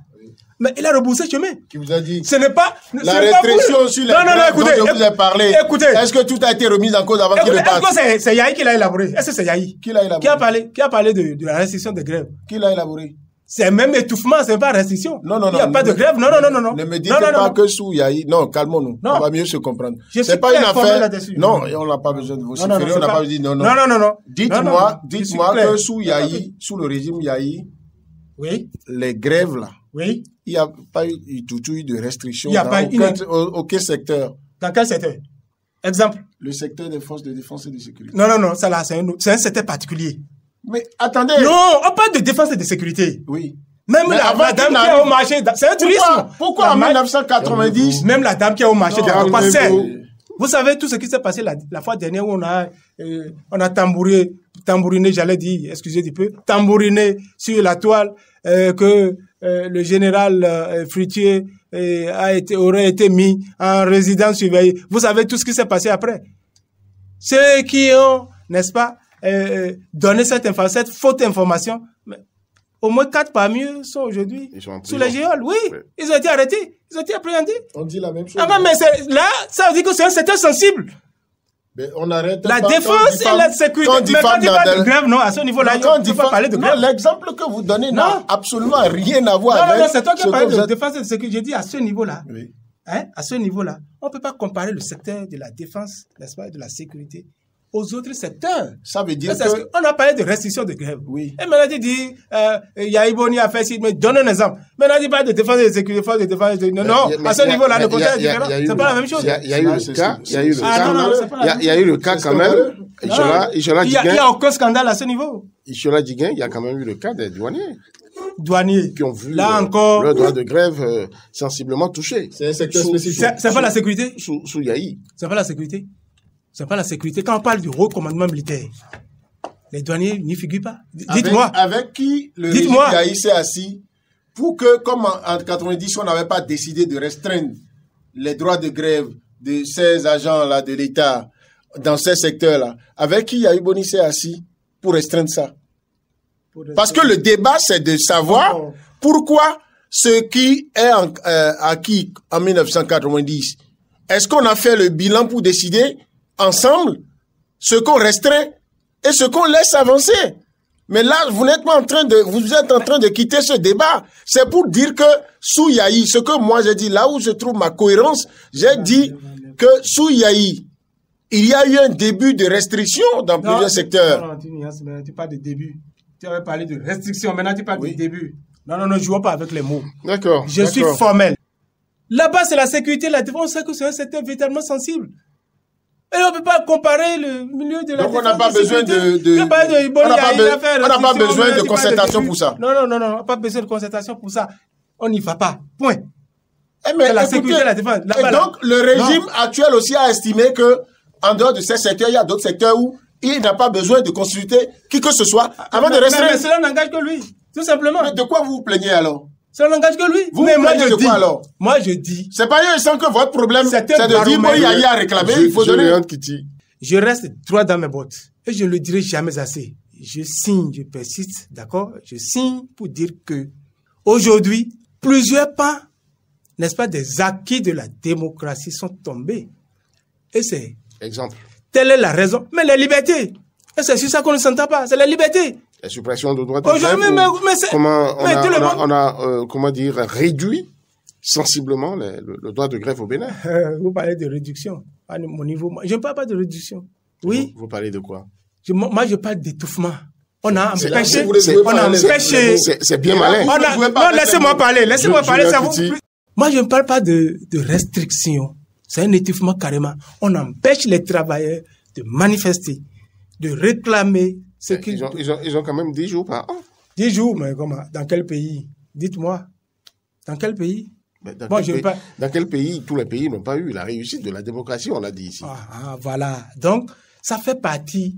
Speaker 4: Mais il a rebroussé chemin.
Speaker 5: Qui vous a dit?
Speaker 4: Ce n'est pas...
Speaker 5: La restriction sur les grèves dont je vous ai parlé.
Speaker 4: Écoutez.
Speaker 5: Est-ce que tout a été remis en cause avant qu'il ne parte?
Speaker 4: Est-ce que c'est Yahi qui l'a élaboré? Est-ce que c'est Yahi?
Speaker 5: Qui l'a élaboré?
Speaker 4: Qui a parlé de la restriction des grèves?
Speaker 5: Qui l'a élaboré?
Speaker 4: C'est même étouffement, c'est pas restriction.
Speaker 5: Non, non, non.
Speaker 4: Il n'y a pas de grève. Non.
Speaker 5: Ne me dites pas que sous Yahi. Non, calmons-nous. On va mieux se comprendre. C'est pas une affaire. Non, on n'a pas besoin de vous suffire. On n'a pas dit non.
Speaker 4: Non.
Speaker 5: Dites-moi que sous Yahi, sous le régime Yahi,
Speaker 4: oui,
Speaker 5: les grèves là.
Speaker 4: Oui.
Speaker 5: Il n'y a pas eu tout de restrictions
Speaker 4: dans
Speaker 5: aucun secteur.
Speaker 4: Dans quel secteur? Exemple.
Speaker 5: Le secteur des forces de défense et de sécurité.
Speaker 4: Non, ça là, c'est un secteur particulier.
Speaker 5: Mais attendez.
Speaker 4: Non, on parle de défense et de sécurité.
Speaker 5: Oui.
Speaker 4: Même la dame qui est au marché, c'est un tourisme.
Speaker 5: Pourquoi en 1990?
Speaker 4: Même la dame qui est au marché de Passé. Vous savez tout ce qui s'est passé la fois dernière où on a tambouriné, j'allais dire, excusez du peu, tambouriné sur la toile que le général Fruitier aurait été mis en résidence surveillée. Vous savez tout ce qui s'est passé après. Ceux qui ont, n'est-ce pas, donné cette fausse information, mais au moins 4 parmi eux sont aujourd'hui sous les géoles. Oui, ils ont été arrêtés, ils ont été appréhendés.
Speaker 5: On dit la même chose.
Speaker 4: Ah, mais là, ça veut dire que c'est un secteur sensible.
Speaker 5: Mais on arrête
Speaker 4: la défense et la sécurité. Mais quand il parle de grève, non, à ce niveau-là, on ne peut pas parler de grève.
Speaker 5: Non, l'exemple que vous donnez n'a absolument rien à voir avec...
Speaker 4: Non, c'est toi qui as parlé de défense et de sécurité. J'ai dit à ce niveau-là,
Speaker 5: oui.
Speaker 4: À ce niveau-là, on ne peut pas comparer le secteur de la défense, n'est-ce pas, de la sécurité aux autres secteurs.
Speaker 5: Ça veut dire
Speaker 4: on a parlé de restriction de grève.
Speaker 5: Oui.
Speaker 4: Et maintenant, tu dis, Yahi Boni a fait ci, mais donne un exemple. Maintenant, tu parles de défense et de sécurité, force de défense. Non, à ce niveau-là, le contexte est différent. C'est pas la même chose.
Speaker 2: Il y a eu le cas quand même. Il
Speaker 4: n'y a aucun scandale à ce niveau.
Speaker 2: Ishola Diguin, il y a quand même eu le cas des
Speaker 4: douaniers
Speaker 2: qui ont vu
Speaker 4: là encore
Speaker 2: leur droit de grève sensiblement touché.
Speaker 5: C'est un secteur spécifique.
Speaker 4: C'est pas la sécurité.
Speaker 2: Sous Yahi.
Speaker 4: C'est pas la sécurité. C'est pas la sécurité. Quand on parle du haut commandement militaire, les douaniers n'y figurent pas. Dites-moi.
Speaker 5: Avec qui le régime Yahi s'est assis pour que, comme en 90, on n'avait pas décidé de restreindre les droits de grève de ces agents-là de l'État dans ces secteurs-là, avec qui Yahi Boni s'est assis pour restreindre ça? Parce que le débat, c'est de savoir pourquoi ce qui est acquis en 1990, est-ce qu'on a fait le bilan pour décider ensemble ce qu'on restreint et ce qu'on laisse avancer?
Speaker 2: Mais là, vous êtes en train de quitter ce débat. C'est pour dire que sous Yahi, ce que moi j'ai dit, là où je trouve ma cohérence, j'ai dit que sous Yahi, il y a eu un début de restriction dans plusieurs secteurs.
Speaker 4: Non, tu parles de début. Tu avais parlé de restriction, maintenant tu parles de début. Non, ne jouons pas avec les mots.
Speaker 2: D'accord.
Speaker 4: Je suis formel. Là-bas, c'est la sécurité, la défense, on sait que c'est un secteur véritablement sensible. Et on ne peut pas comparer le milieu de la défense.
Speaker 2: Donc on n'a pas besoin on n'a pas besoin de concertation pour ça.
Speaker 4: Non, on n'a pas besoin de concertation pour ça. On n'y va pas. Point.
Speaker 2: Mais
Speaker 4: la sécurité, la défense.
Speaker 2: Et donc, le régime actuel aussi a estimé que, en dehors de ces secteurs, il y a d'autres secteurs où il n'a pas besoin de consulter qui que ce soit avant de restreindre.
Speaker 4: Mais cela n'engage que lui, tout simplement.
Speaker 2: Mais de quoi vous vous plaignez alors?
Speaker 4: Ça n'engage que lui.
Speaker 2: Vous plaignez de quoi alors?
Speaker 4: Moi, je dis.
Speaker 2: C'est pas eux, sans que votre problème, c'est de dire, moi, il y a à réclamer, il faut donner.
Speaker 4: Je reste droit dans mes bottes. Et je ne le dirai jamais assez. Je signe, je persiste, d'accord? Je signe pour dire que, aujourd'hui, plusieurs pans, n'est-ce pas, des acquis de la démocratie sont tombés. Et c'est.
Speaker 2: Exemple.
Speaker 4: Telle est la raison. Mais la liberté. Et c'est sur ça qu'on ne s'entend pas. C'est la liberté.
Speaker 2: La suppression de droits de grève. Comment dire, réduit sensiblement le droit de grève au Bénin.
Speaker 4: Vous parlez de réduction. À mon niveau, je ne parle pas de réduction. Oui.
Speaker 2: Vous parlez de quoi?
Speaker 4: Moi, je parle d'étouffement. On a empêché.
Speaker 2: C'est bien malin.
Speaker 4: Non, laissez-moi parler. Laissez-moi parler. Ça vous... Moi, je ne parle pas de restriction. C'est un étouffement carrément. On empêche les travailleurs de manifester, de réclamer ce qu'ils...
Speaker 2: Ils ont quand même 10 jours par an.
Speaker 4: 10 jours, mais comment? Dans quel pays? Dites-moi. Dans quel pays?
Speaker 2: Dans quel pays? Tous les pays n'ont pas eu la réussite de la démocratie, on l'a dit ici.
Speaker 4: Voilà. Donc, ça fait partie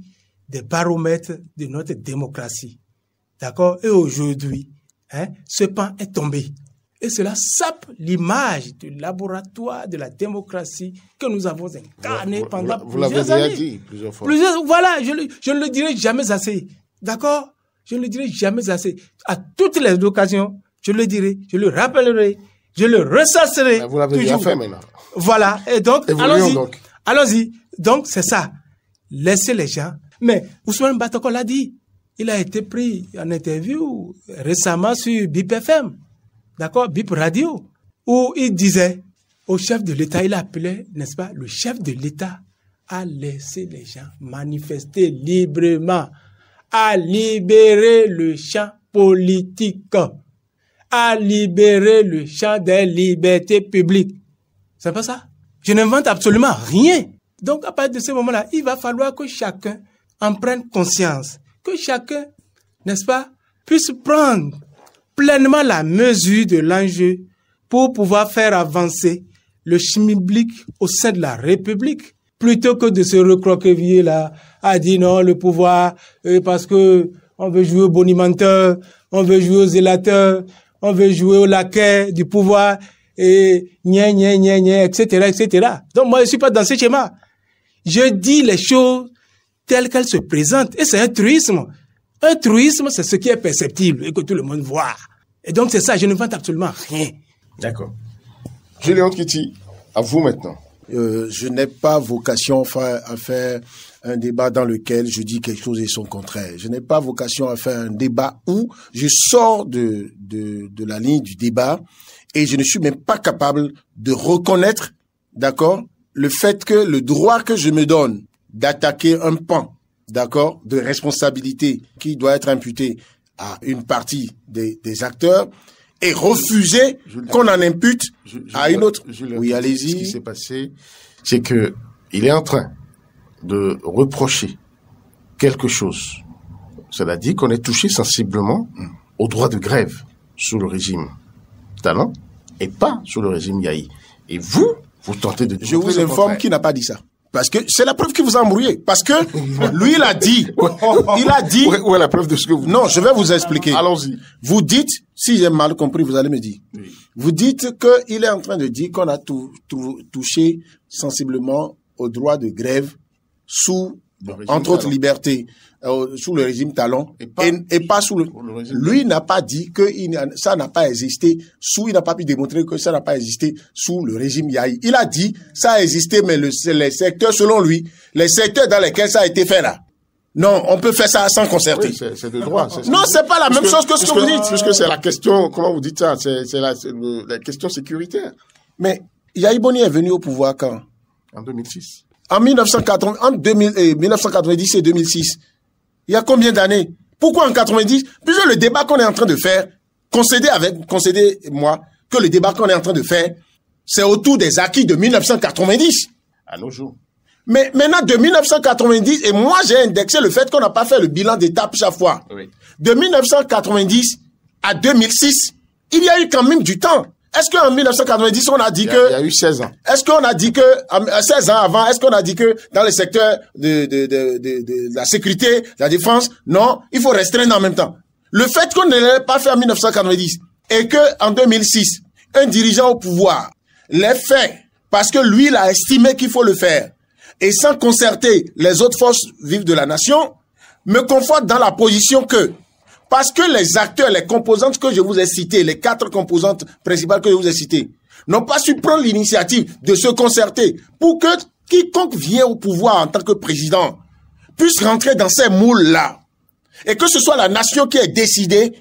Speaker 4: des baromètres de notre démocratie. D'accord? Et aujourd'hui, ce pan est tombé. Et cela sape l'image du laboratoire de la démocratie que nous avons incarné pendant plusieurs années. Vous l'avez déjà dit plusieurs fois. Voilà, je ne le dirai jamais assez. D'accord? Je ne le dirai jamais assez. À toutes les occasions, je le dirai, je le rappellerai, je le ressasserai.
Speaker 2: Vous l'avez déjà fait maintenant.
Speaker 4: Voilà. Et donc, allons-y. Donc, c'est ça. Laissez les gens. Mais Ousmane Batako l'a dit. Il a été pris en interview récemment sur BIP FM. D'accord, BIP Radio, où il disait au chef de l'État, il appelait, n'est-ce pas, le chef de l'État à laisser les gens manifester librement, à libérer le champ politique, à libérer le champ des libertés publiques. C'est pas ça? Je n'invente absolument rien. Donc, à partir de ce moment-là, il va falloir que chacun en prenne conscience, que chacun, n'est-ce pas, puisse prendre pleinement la mesure de l'enjeu pour pouvoir faire avancer le schmilblick au sein de la République, plutôt que de se recroqueviller là, à dire non, le pouvoir, parce que on veut jouer au bonimenteur, on veut jouer au zélateur, on veut jouer au laquais du pouvoir, et etc. Donc moi, je suis pas dans ce schéma. Je dis les choses telles qu'elles se présentent, et c'est un truisme. Un truisme, c'est ce qui est perceptible et que tout le monde voit. Et donc, c'est ça, je ne vante absolument rien.
Speaker 2: D'accord. Julien Kitty, à vous maintenant.
Speaker 5: Je n'ai pas vocation à faire un débat dans lequel je dis quelque chose et son contraire. Je n'ai pas vocation à faire un débat où je sors de la ligne du débat et je ne suis même pas capable de reconnaître, d'accord, le fait que le droit que je me donne d'attaquer un pan, d'accord, de responsabilité qui doit être imputé à une partie des acteurs et refusé qu'on en impute à une autre. Oui, allez-y.
Speaker 2: Ce qui s'est passé, c'est que il est en train de reprocher quelque chose. Cela dit qu'on est touché sensiblement au droit de grève sous le régime Talon et pas sous le régime Yahi. Et vous tentez de...
Speaker 5: Je vous informe qu'il n'a pas dit ça. Parce que c'est la preuve qui vous a embrouillé. Parce que lui, il a dit.
Speaker 2: Où est la preuve de ce que vous dites?
Speaker 5: Non, je vais vous expliquer.
Speaker 2: Allons-y.
Speaker 5: Vous dites, si j'ai mal compris, vous allez me dire. Oui. Vous dites qu'il est en train de dire qu'on a touché sensiblement au droit de grève sous, entre autres libertés, sous le régime Talon et pas sous le lui n'a pas dit que ça n'a pas existé il n'a pas pu démontrer que ça n'a pas existé sous le régime Yahi. Il a dit ça a existé, mais les secteurs, selon lui, les secteurs dans lesquels ça a été fait là, Non, on peut faire ça sans concerter.
Speaker 2: Oui, c'est de droit.
Speaker 5: Non, c'est pas la même chose que ce que vous dites.
Speaker 2: Puisque c'est la question, comment vous dites ça? C'est la question sécuritaire.
Speaker 5: Mais Yahi Boni est venu au pouvoir quand?
Speaker 2: En 2006.
Speaker 5: En 1990 et 2006. Il y a combien d'années? Pourquoi en 90? Puisque le débat qu'on est en train de faire, concédez-moi que le débat qu'on est en train de faire, c'est autour des acquis de 1990.
Speaker 2: À nos jours.
Speaker 5: Mais maintenant, de 1990, et moi j'ai indexé le fait qu'on n'a pas fait le bilan d'étape chaque fois.
Speaker 2: Oui.
Speaker 5: De 1990 à 2006, il y a eu quand même du temps. Est-ce qu'en 1990, on a dit que...
Speaker 2: Il y a eu 16 ans.
Speaker 5: Est-ce qu'on a dit que, 16 ans avant, est-ce qu'on a dit que dans le secteur de la sécurité, de la défense, non, il faut restreindre en même temps. Le fait qu'on ne l'ait pas fait en 1990 et que en 2006, un dirigeant au pouvoir l'ait fait parce que lui, il a estimé qu'il faut le faire et sans concerter les autres forces vives de la nation, me conforte dans la position que parce que les acteurs, les composantes que je vous ai citées, les 4 composantes principales que je vous ai citées, n'ont pas su prendre l'initiative de se concerter pour que quiconque vient au pouvoir en tant que président puisse rentrer dans ces moules-là. Et que ce soit la nation qui ait décidé,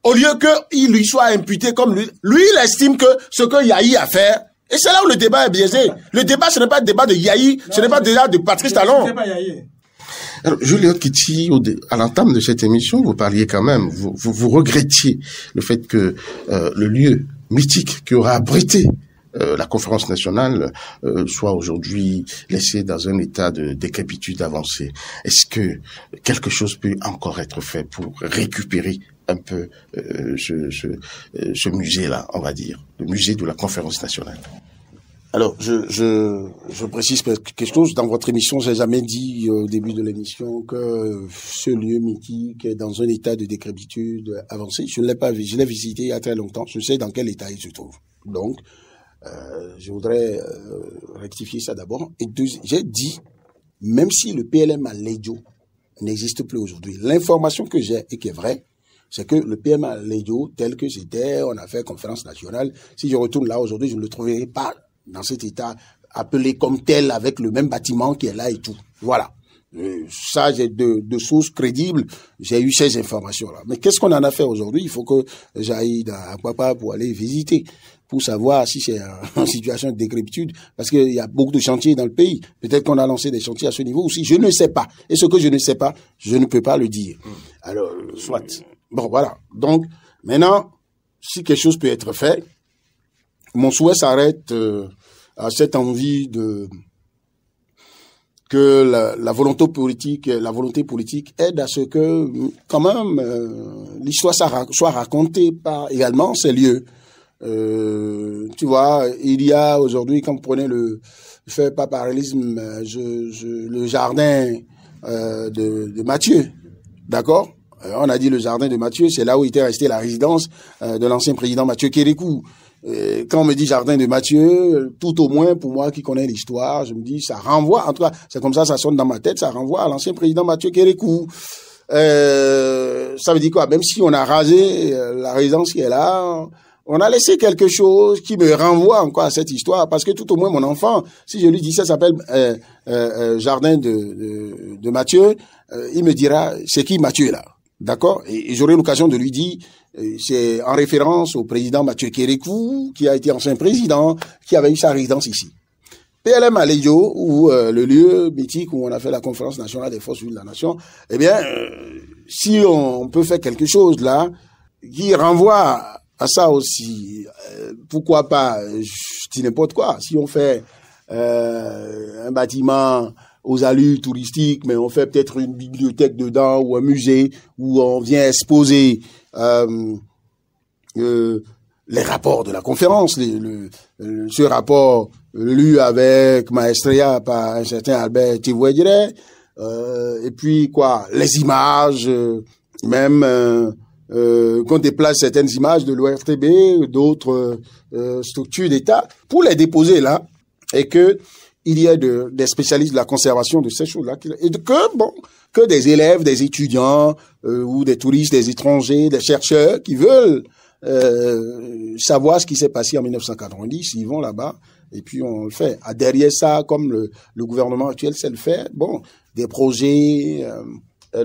Speaker 5: au lieu qu'il lui soit imputé comme lui, il estime que ce que Yahi a fait, et c'est là où le débat est biaisé. Le débat, ce n'est pas le débat de Yahi, ce n'est pas le débat de Patrice Talon.
Speaker 2: Alors, Juliette Kitty, à l'entame de cette émission, vous parliez quand même, vous regrettiez le fait que le lieu mythique qui aura abrité la conférence nationale soit aujourd'hui laissé dans un état de décrépitude avancée. Est-ce que quelque chose peut encore être fait pour récupérer un peu ce musée-là, on va dire, le musée de la conférence nationale?
Speaker 5: Alors, je précise quelque chose. Dans votre émission, j'ai jamais dit au début de l'émission que ce lieu mythique est dans un état de décrépitude avancé. Je ne l'ai pas vu. Je l'ai visité il y a très longtemps. Je sais dans quel état il se trouve. Donc, je voudrais rectifier ça d'abord. Et j'ai dit, même si le PLM à Lédio n'existe plus aujourd'hui, l'information que j'ai et qui est vraie, c'est que le PLM à Lédio, tel que c'était, on a fait conférence nationale. Si je retourne là aujourd'hui, je ne le trouverai pas dans cet état appelé comme tel avec le même bâtiment qui est là et tout. Voilà. Ça, j'ai de sources crédibles, j'ai eu ces informations-là. Mais qu'est-ce qu'on en a fait aujourd'hui? Il faut que j'aille à Papa pour aller visiter, pour savoir si c'est en situation de décrépitude, parce qu'il y a beaucoup de chantiers dans le pays. Peut-être qu'on a lancé des chantiers à ce niveau aussi. Je ne sais pas. Et ce que je ne sais pas, je ne peux pas le dire. Alors, soit. Bon, voilà. Donc, maintenant, si quelque chose peut être fait, mon souhait s'arrête à cette envie que la volonté politique aide à ce que, quand même, l'histoire soit racontée par également ces lieux. Tu vois, il y a aujourd'hui, quand vous prenez le fait pas parallélisme, le jardin de Mathieu, d'accord? On a dit le jardin de Mathieu, c'est là où était restée la résidence de l'ancien président Mathieu Kérékou. Quand on me dit jardin de Mathieu, tout au moins pour moi qui connais l'histoire, je me dis ça renvoie, en tout cas c'est comme ça sonne dans ma tête, ça renvoie à l'ancien président Mathieu Kérékou. Ça veut dire quoi? Même si on a rasé la résidence qui est là, on a laissé quelque chose qui me renvoie encore à cette histoire, parce que tout au moins mon enfant, si je lui dis ça s'appelle jardin de Mathieu, il me dira c'est qui Mathieu là, d'accord? Et j'aurai l'occasion de lui dire c'est en référence au président Mathieu Kérékou, qui a été ancien président, qui avait eu sa résidence ici. PLM à Lédio, où le lieu mythique où on a fait la conférence nationale des forces vives de la nation, eh bien, si on peut faire quelque chose là, qui renvoie à ça aussi, pourquoi pas, je dis n'importe quoi, si on fait un bâtiment aux allures touristiques, mais on fait peut-être une bibliothèque dedans ou un musée où on vient exposer les rapports de la conférence, ce rapport lu avec maestria par un certain Albert Tivouedire, et puis quoi, les images, même qu'on déplace certaines images de l'ORTB, d'autres structures d'État, pour les déposer là, et que il y a des spécialistes de la conservation de ces choses-là, et que des élèves, des étudiants, ou des touristes, des étrangers, des chercheurs qui veulent
Speaker 6: savoir ce qui s'est passé en 1990, ils vont là-bas et puis on le fait. Derrière ça, comme le gouvernement actuel sait le faire, bon, des projets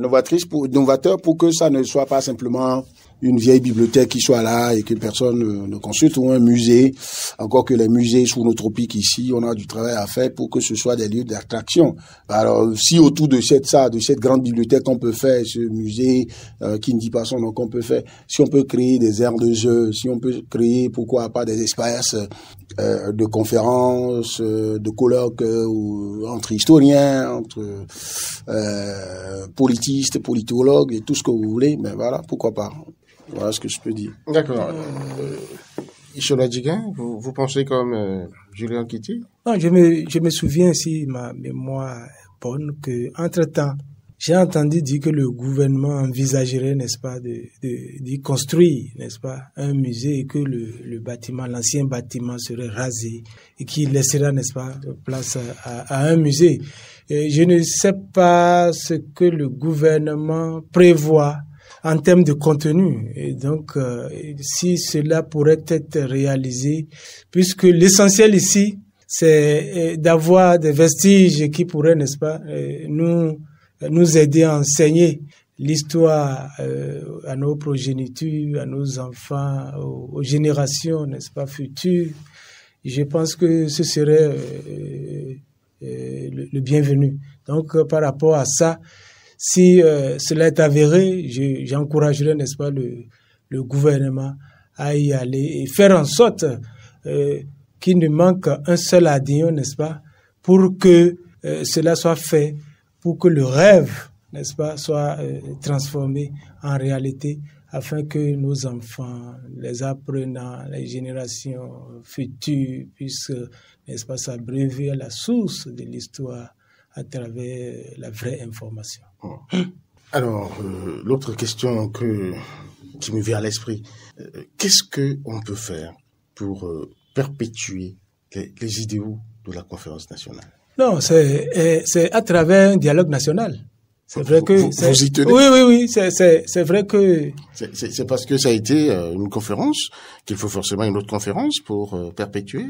Speaker 6: novateurs pour que ça ne soit pas simplement une vieille bibliothèque qui soit là et que personne ne consulte, ou un musée. Encore que les musées sous nos tropiques ici, on a du travail à faire pour que ce soit des lieux d'attraction. Alors, si autour de cette grande bibliothèque, on peut faire ce musée qui ne dit pas son nom, qu'on peut faire, si on peut créer des aires de jeu, si on peut créer, pourquoi pas, des espaces de conférences, de colloques entre historiens, entre politistes, politologues et tout ce que vous voulez, mais voilà, pourquoi pas. Voilà ce que je peux dire.
Speaker 2: D'accord. Ishola Djigan, vous pensez comme Julien Kitty?
Speaker 4: Non, je me souviens, si ma mémoire est bonne, que entre-temps, j'ai entendu dire que le gouvernement envisagerait, n'est-ce pas, d'y construire, n'est-ce pas, un musée, et que le bâtiment, l'ancien bâtiment serait rasé et qu'il laissera, n'est-ce pas, place à un musée. Et je ne sais pas ce que le gouvernement prévoit en termes de contenu. Et donc, si cela pourrait être réalisé, puisque l'essentiel ici, c'est d'avoir des vestiges qui pourraient, n'est-ce pas, nous aider à enseigner l'histoire à nos progénitures, à nos enfants, aux générations, n'est-ce pas, futures. Je pense que ce serait le bienvenu. Donc, par rapport à ça, si cela est avéré, j'encouragerais, n'est-ce pas, le gouvernement à y aller et faire en sorte qu'il ne manque un seul adhésion, n'est-ce pas, pour que cela soit fait, pour que le rêve, n'est-ce pas, soit transformé en réalité, afin que nos enfants, les apprenants, les générations futures puissent, n'est-ce pas, s'abreuver à la source de l'histoire à travers la vraie information.
Speaker 2: Alors, l'autre question qui me vient à l'esprit, qu'est-ce qu'on peut faire pour perpétuer les idéaux de la conférence nationale?
Speaker 4: Non, c'est à travers un dialogue national. C'est vrai que
Speaker 2: vous y tenez?
Speaker 4: Oui, c'est vrai que
Speaker 2: c'est parce que ça a été une conférence qu'il faut forcément une autre conférence pour perpétuer.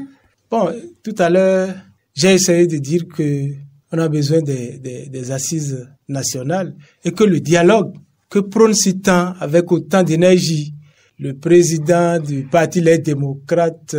Speaker 4: Bon, tout à l'heure, j'ai essayé de dire que on a besoin des assises nationales et que le dialogue que prône si tant avec autant d'énergie le président du Parti Les Démocrates,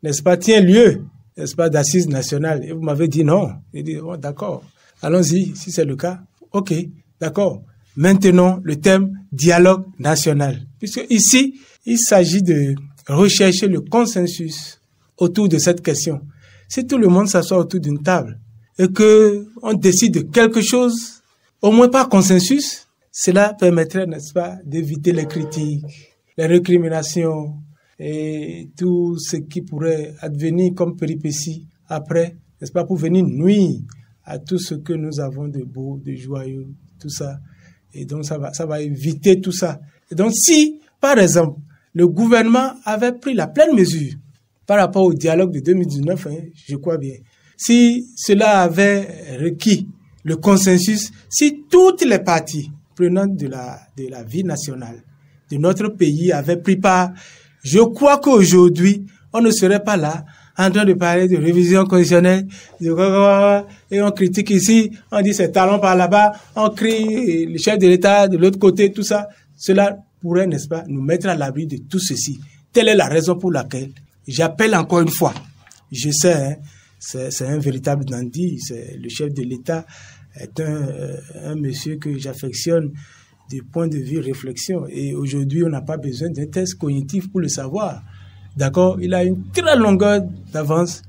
Speaker 4: n'est-ce pas, tient lieu, n'est-ce pas, d'assises nationales. Et vous m'avez dit non. J'ai dit bon, d'accord, allons-y, si c'est le cas. Ok, d'accord. Maintenant, le thème dialogue national. Puisque ici, il s'agit de rechercher le consensus autour de cette question. Si tout le monde s'assoit autour d'une table et que on décide de quelque chose, au moins par consensus, cela permettrait, n'est-ce pas, d'éviter les critiques, les récriminations et tout ce qui pourrait advenir comme péripéties après, n'est-ce pas, pour venir nuire à tout ce que nous avons de beau, de joyeux, tout ça. Et donc, ça va éviter tout ça. Et donc, si, par exemple, le gouvernement avait pris la pleine mesure par rapport au dialogue de 2019, je crois bien, si cela avait requis le consensus, si toutes les parties prenantes de la vie nationale de notre pays avaient pris part, je crois qu'aujourd'hui, on ne serait pas là en train de parler de révision constitutionnelle, et on critique ici, on dit c'est talons par là-bas, on crie le chef de l'État de l'autre côté, tout ça. Cela pourrait, n'est-ce pas, nous mettre à l'abri de tout ceci. Telle est la raison pour laquelle j'appelle encore une fois. Je sais, c'est un véritable dandy, c'est le chef de l'État est un monsieur que j'affectionne du point de vue réflexion. Et aujourd'hui, on n'a pas besoin d'un test cognitif pour le savoir. D'accord? Il a une très longueur d'avance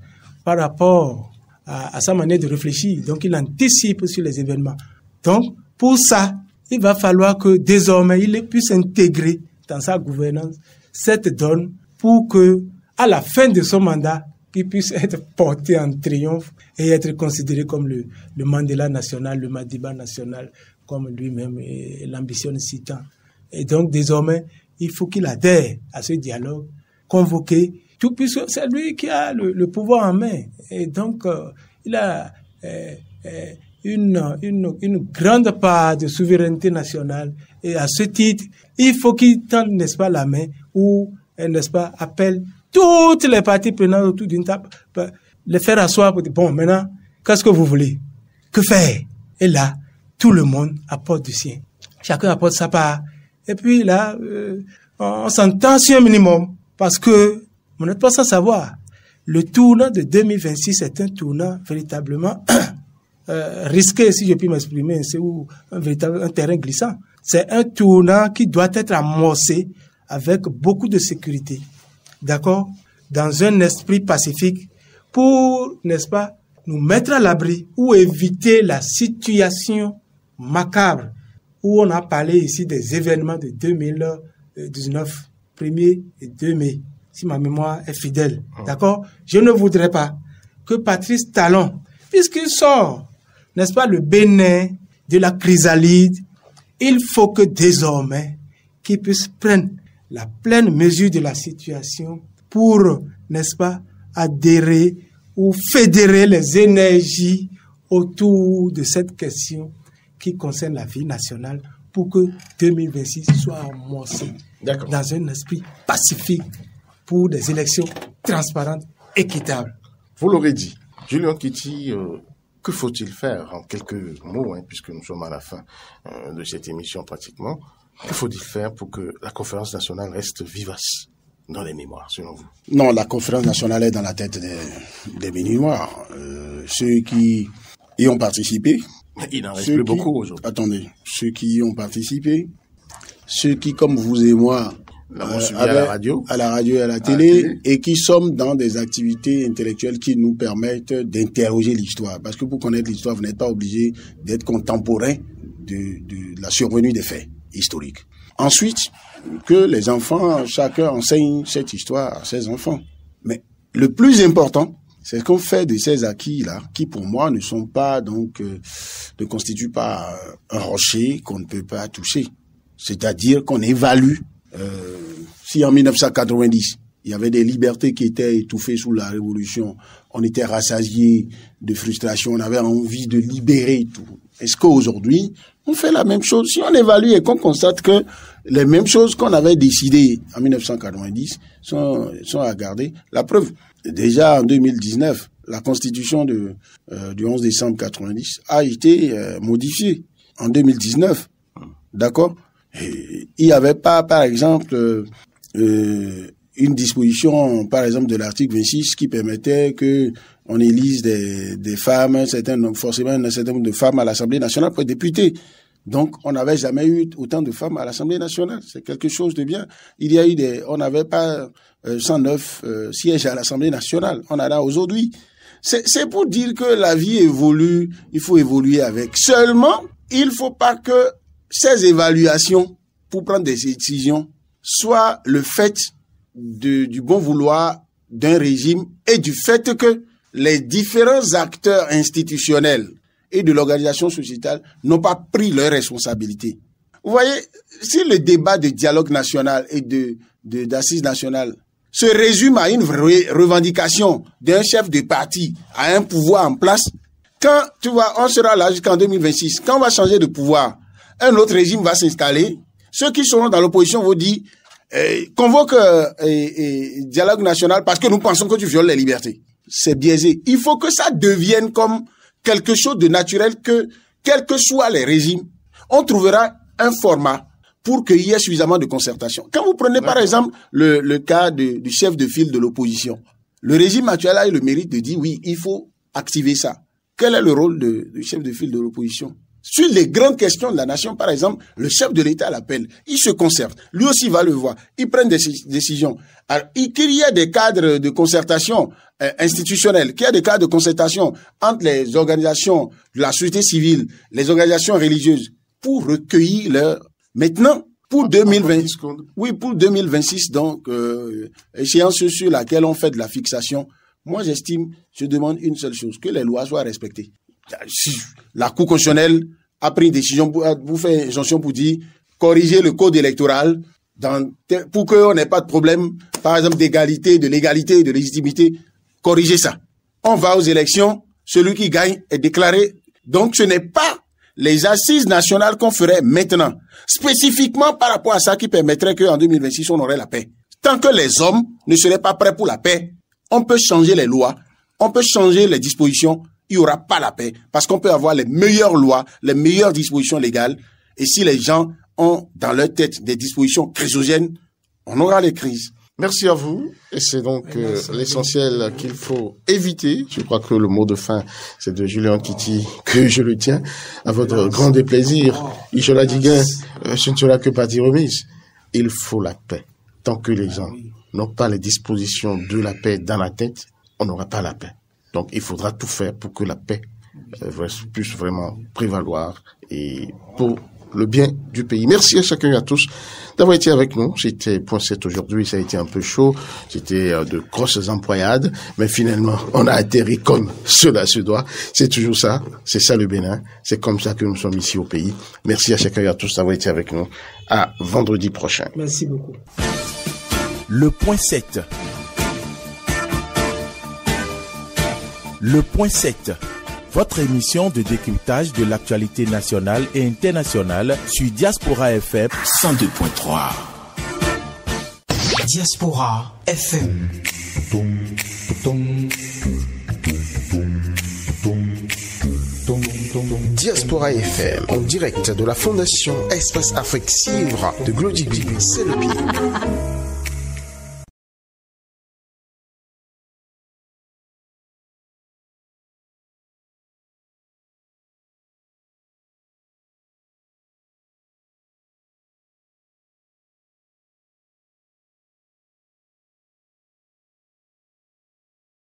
Speaker 4: par rapport à sa manière de réfléchir. Donc, il anticipe sur les événements. Donc, pour ça, il va falloir que désormais, il puisse intégrer dans sa gouvernance cette donne pour que, à la fin de son mandat, qu'il puisse être porté en triomphe et être considéré comme le Mandela national, le Madiba national, comme lui-même l'ambitionne si tant. Et donc, désormais, il faut qu'il adhère à ce dialogue, convoqué, tout puisque c'est lui qui a le pouvoir en main. Et donc, il une grande part de souveraineté nationale. Et à ce titre, il faut qu'ils tendent, n'est-ce pas, la main ou, n'est-ce pas, appellent toutes les parties prenantes autour d'une table, les faire asseoir pour dire, bon, maintenant, qu'est-ce que vous voulez? Que faire? Et là, tout le monde apporte du sien. Chacun apporte sa part. Et puis là, on s'entend sur un minimum parce que, on n'est pas sans savoir, le tournant de 2026 est un tournant véritablement risqué, si je puis m'exprimer, c'est un terrain glissant. C'est un tournant qui doit être amorcé avec beaucoup de sécurité, d'accord, dans un esprit pacifique pour, n'est-ce pas, nous mettre à l'abri ou éviter la situation macabre où on a parlé ici des événements de 2019, 1er et 2 mai, si ma mémoire est fidèle, d'accord. Je ne voudrais pas que Patrice Talon, puisqu'il sort, n'est-ce pas, le Bénin de la chrysalide, il faut que désormais, qu'il puisse prendre la pleine mesure de la situation pour, n'est-ce pas, adhérer ou fédérer les énergies autour de cette question qui concerne la vie nationale pour que 2026 soit amorcé dans un esprit pacifique pour des élections transparentes, équitables.
Speaker 2: Vous l'aurez dit, Julien Kiti, que faut-il faire en quelques mots, puisque nous sommes à la fin de cette émission pratiquement, que faut-il faire pour que la conférence nationale reste vivace dans les mémoires, selon vous?
Speaker 6: Non, la conférence nationale est dans la tête des mémoires. Ceux qui y ont participé...
Speaker 2: Il n'en reste plus beaucoup aujourd'hui.
Speaker 6: Attendez, ceux qui y ont participé, ceux qui, comme vous et moi,
Speaker 2: à la radio
Speaker 6: et à la télé, et qui sommes dans des activités intellectuelles qui nous permettent d'interroger l'histoire. Parce que pour connaître l'histoire, vous n'êtes pas obligé d'être contemporain de la survenue des faits historiques. Ensuite, que les enfants, chacun enseigne cette histoire à ses enfants. Mais le plus important, c'est ce qu'on fait de ces acquis-là, qui pour moi ne sont pas donc, ne constituent pas un rocher qu'on ne peut pas toucher. C'est-à-dire qu'on évalue, si en 1990, il y avait des libertés qui étaient étouffées sous la Révolution, on était rassasié de frustration, on avait envie de libérer tout. Est-ce qu'aujourd'hui, on fait la même chose? Si on évalue et qu'on constate que les mêmes choses qu'on avait décidées en 1990 sont à garder, la preuve, déjà en 2019, la constitution du 11 décembre 90 a été modifiée en 2019. D'accord? Et il n'y avait pas, par exemple, une disposition, par exemple, de l'article 26 qui permettait que on élise des femmes, forcément un certain nombre de femmes à l'Assemblée nationale pour être députés. Donc, on n'avait jamais eu autant de femmes à l'Assemblée nationale. C'est quelque chose de bien. Il y a eu on n'avait pas 109 sièges à l'Assemblée nationale. On en a aujourd'hui. C'est pour dire que la vie évolue. Il faut évoluer avec. Seulement, il faut pas que ces évaluations pour prendre des décisions soient le fait du bon vouloir d'un régime et du fait que les différents acteurs institutionnels et de l'organisation sociétale n'ont pas pris leurs responsabilités. Vous voyez, si le débat de dialogue national et d'assises nationales se résume à une revendication d'un chef de parti à un pouvoir en place, quand, tu vois, on sera là jusqu'en 2026, quand on va changer de pouvoir, un autre régime va s'installer, ceux qui seront dans l'opposition vont dire convoque dialogue national parce que nous pensons que tu violes les libertés. C'est biaisé. Il faut que ça devienne comme quelque chose de naturel que, quels que soient les régimes, on trouvera un format pour qu'il y ait suffisamment de concertation. Quand vous prenez par exemple le cas du chef de file de l'opposition, le régime actuel a eu le mérite de dire oui, il faut activer ça. Quel est le rôle du chef de file de l'opposition? Sur les grandes questions de la nation, par exemple, le chef de l'État l'appelle, il se concerte, lui aussi va le voir, il prend des décisions. Alors, qu'il y ait des cadres de concertation institutionnelle, qu'il y ait des cadres de concertation entre les organisations de la société civile, les organisations religieuses, pour recueillir leur... Maintenant, pour 2020, oui, pour 2026, donc, échéance sur laquelle on fait de la fixation, moi j'estime, je demande une seule chose, que les lois soient respectées. Si la Cour constitutionnelle a pris une décision pour faire injonction pour dire corriger le code électoral pour qu'on n'ait pas de problème, par exemple, d'égalité, de légalité, de légitimité, corriger ça. On va aux élections, celui qui gagne est déclaré Donc, ce n'est pas les assises nationales qu'on ferait maintenant, spécifiquement par rapport à ça qui permettrait qu'en 2026, on aurait la paix. Tant que les hommes ne seraient pas prêts pour la paix, on peut changer les lois, on peut changer les dispositions, il n'y aura pas la paix. Parce qu'on peut avoir les meilleures lois, les meilleures dispositions légales. Et si les gens ont dans leur tête des dispositions chrysogènes, on aura les crises.
Speaker 2: Merci à vous. Et c'est donc l'essentiel qu'il faut éviter. Je crois que le mot de fin, c'est de Julien Titi, que je le tiens. À votre grand déplaisir, Ichola Diguin, ce ne sera que partie remise. Il faut la paix. Tant que les gens n'ont pas les dispositions de la paix dans la tête, on n'aura pas la paix. Donc il faudra tout faire pour que la paix puisse vraiment prévaloir et pour le bien du pays. Merci à chacun et à tous d'avoir été avec nous. C'était Point 7 aujourd'hui, ça a été un peu chaud, c'était de grosses employades, mais finalement, on a atterri comme cela se doit. C'est toujours ça, c'est ça le Bénin, c'est comme ça que nous sommes ici au pays. Merci à chacun et à tous d'avoir été avec nous. À vendredi prochain.
Speaker 4: Merci beaucoup.
Speaker 3: Le Point 7. Le Point 7. Votre émission de décryptage de l'actualité nationale et internationale sur Diaspora FM 102.3.
Speaker 1: Diaspora FM.
Speaker 7: Diaspora FM, en direct de la Fondation Espace Afrique Civre de Glody Bibi, c'est le pays.